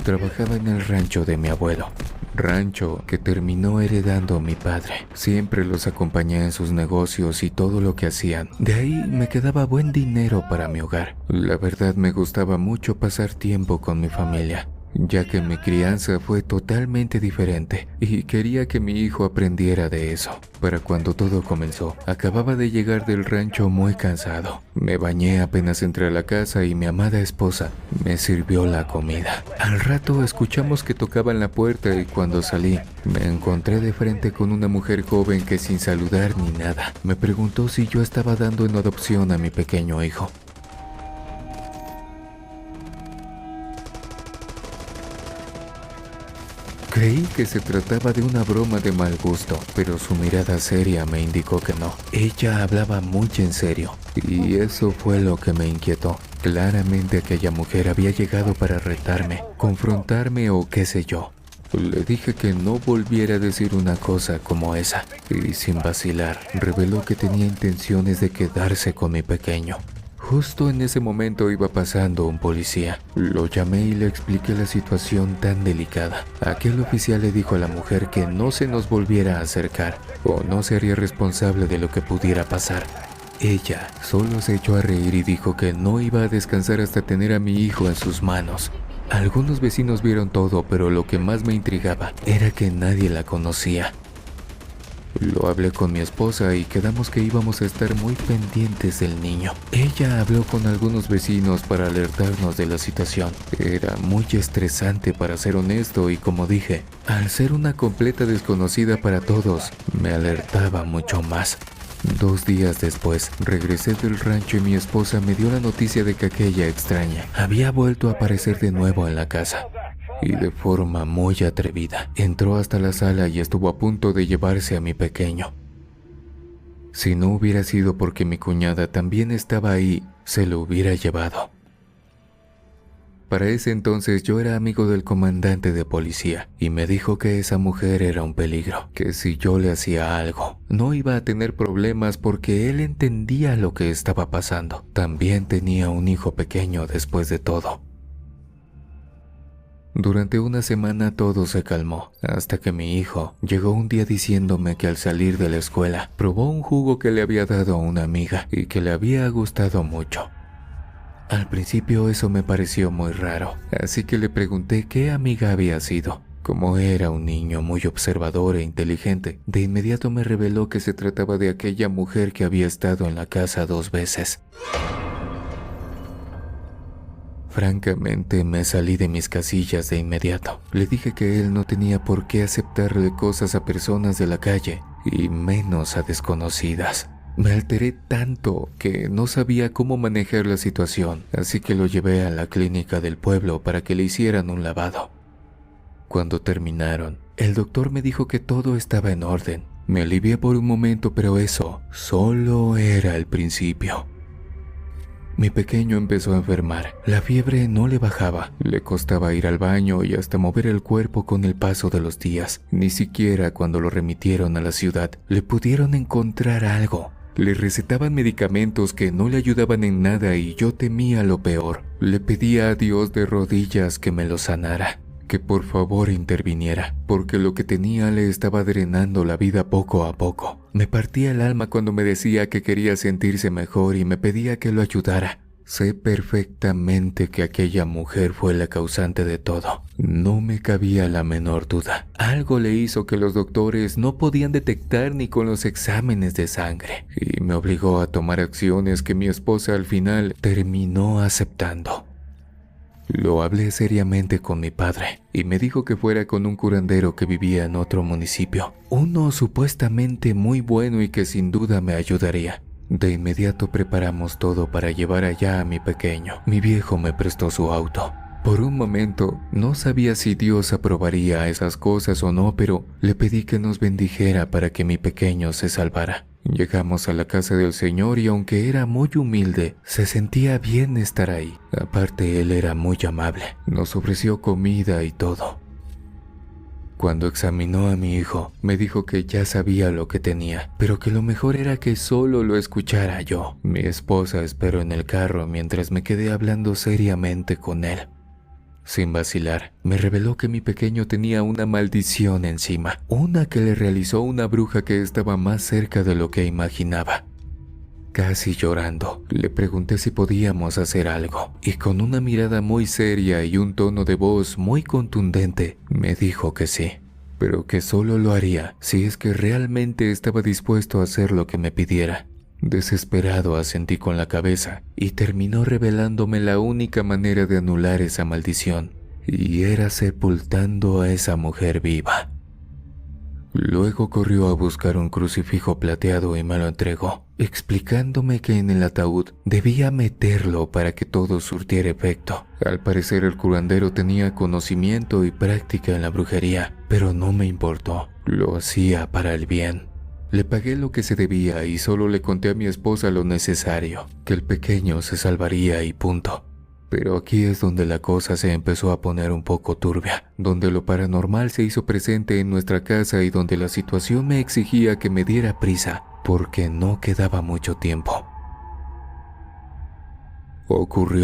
Trabajaba en el rancho de mi abuelo, rancho que terminó heredando mi padre. Siempre los acompañé en sus negocios y todo lo que hacían. De ahí me quedaba buen dinero para mi hogar. La verdad me gustaba mucho pasar tiempo con mi familia, ya que mi crianza fue totalmente diferente y quería que mi hijo aprendiera de eso. Para cuando todo comenzó, acababa de llegar del rancho muy cansado. Me bañé apenas entré a la casa y mi amada esposa me sirvió la comida. Al rato escuchamos que tocaban la puerta y cuando salí, me encontré de frente con una mujer joven que sin saludar ni nada, me preguntó si yo estaba dando en adopción a mi pequeño hijo. Creí que se trataba de una broma de mal gusto, pero su mirada seria me indicó que no. Ella hablaba muy en serio, y eso fue lo que me inquietó. Claramente aquella mujer había llegado para retarme, confrontarme o qué sé yo. Le dije que no volviera a decir una cosa como esa, y sin vacilar, reveló que tenía intenciones de quedarse con mi pequeño. Justo en ese momento iba pasando un policía. Lo llamé y le expliqué la situación tan delicada. Aquel oficial le dijo a la mujer que no se nos volviera a acercar o no se haría responsable de lo que pudiera pasar. Ella solo se echó a reír y dijo que no iba a descansar hasta tener a mi hijo en sus manos. Algunos vecinos vieron todo, pero lo que más me intrigaba era que nadie la conocía. Lo hablé con mi esposa y quedamos que íbamos a estar muy pendientes del niño. Ella habló con algunos vecinos para alertarnos de la situación. Era muy estresante, para ser honesto, y como dije, al ser una completa desconocida para todos, me alertaba mucho más. 2 días después, regresé del rancho y mi esposa me dio la noticia de que aquella extraña había vuelto a aparecer de nuevo en la casa. Y de forma muy atrevida, entró hasta la sala y estuvo a punto de llevarse a mi pequeño. Si no hubiera sido porque mi cuñada también estaba ahí, se lo hubiera llevado. Para ese entonces yo era amigo del comandante de policía y me dijo que esa mujer era un peligro, que si yo le hacía algo, no iba a tener problemas porque él entendía lo que estaba pasando. También tenía un hijo pequeño después de todo. Durante una semana todo se calmó, hasta que mi hijo llegó un día diciéndome que al salir de la escuela probó un jugo que le había dado a una amiga y que le había gustado mucho. Al principio eso me pareció muy raro, así que le pregunté qué amiga había sido. Como era un niño muy observador e inteligente, de inmediato me reveló que se trataba de aquella mujer que había estado en la casa 2 veces. Francamente, me salí de mis casillas de inmediato. Le dije que él no tenía por qué aceptarle cosas a personas de la calle, y menos a desconocidas. Me alteré tanto que no sabía cómo manejar la situación, así que lo llevé a la clínica del pueblo para que le hicieran un lavado. Cuando terminaron, el doctor me dijo que todo estaba en orden. Me alivié por un momento, pero eso solo era el principio. Mi pequeño empezó a enfermar. La fiebre no le bajaba. Le costaba ir al baño y hasta mover el cuerpo con el paso de los días. Ni siquiera cuando lo remitieron a la ciudad le pudieron encontrar algo. Le recetaban medicamentos que no le ayudaban en nada y yo temía lo peor. Le pedía a Dios de rodillas que me lo sanara, que por favor interviniera, porque lo que tenía le estaba drenando la vida poco a poco. Me partía el alma cuando me decía que quería sentirse mejor y me pedía que lo ayudara. Sé perfectamente que aquella mujer fue la causante de todo. No me cabía la menor duda. Algo le hizo que los doctores no podían detectar ni con los exámenes de sangre, y me obligó a tomar acciones que mi esposa al final terminó aceptando. Lo hablé seriamente con mi padre y me dijo que fuera con un curandero que vivía en otro municipio, uno supuestamente muy bueno y que sin duda me ayudaría. De inmediato preparamos todo para llevar allá a mi pequeño. Mi viejo me prestó su auto. Por un momento no sabía si Dios aprobaría esas cosas o no, pero le pedí que nos bendijera para que mi pequeño se salvara. Llegamos a la casa del Señor y aunque era muy humilde, se sentía bien estar ahí. Aparte, él era muy amable. Nos ofreció comida y todo. Cuando examinó a mi hijo, me dijo que ya sabía lo que tenía, pero que lo mejor era que solo lo escuchara yo. Mi esposa esperó en el carro mientras me quedé hablando seriamente con él. Sin vacilar, me reveló que mi pequeño tenía una maldición encima, una que le realizó una bruja que estaba más cerca de lo que imaginaba. Casi llorando, le pregunté si podíamos hacer algo, y con una mirada muy seria y un tono de voz muy contundente, me dijo que sí, pero que solo lo haría si es que realmente estaba dispuesto a hacer lo que me pidiera. Desesperado asentí con la cabeza y terminó revelándome la única manera de anular esa maldición, y era sepultando a esa mujer viva. Luego corrió a buscar un crucifijo plateado y me lo entregó, explicándome que en el ataúd debía meterlo para que todo surtiera efecto. Al parecer el curandero tenía conocimiento y práctica en la brujería, pero no me importó, lo hacía para el bien. Le pagué lo que se debía y solo le conté a mi esposa lo necesario, que el pequeño se salvaría y punto. Pero aquí es donde la cosa se empezó a poner un poco turbia, donde lo paranormal se hizo presente en nuestra casa y donde la situación me exigía que me diera prisa, porque no quedaba mucho tiempo. Ocurrió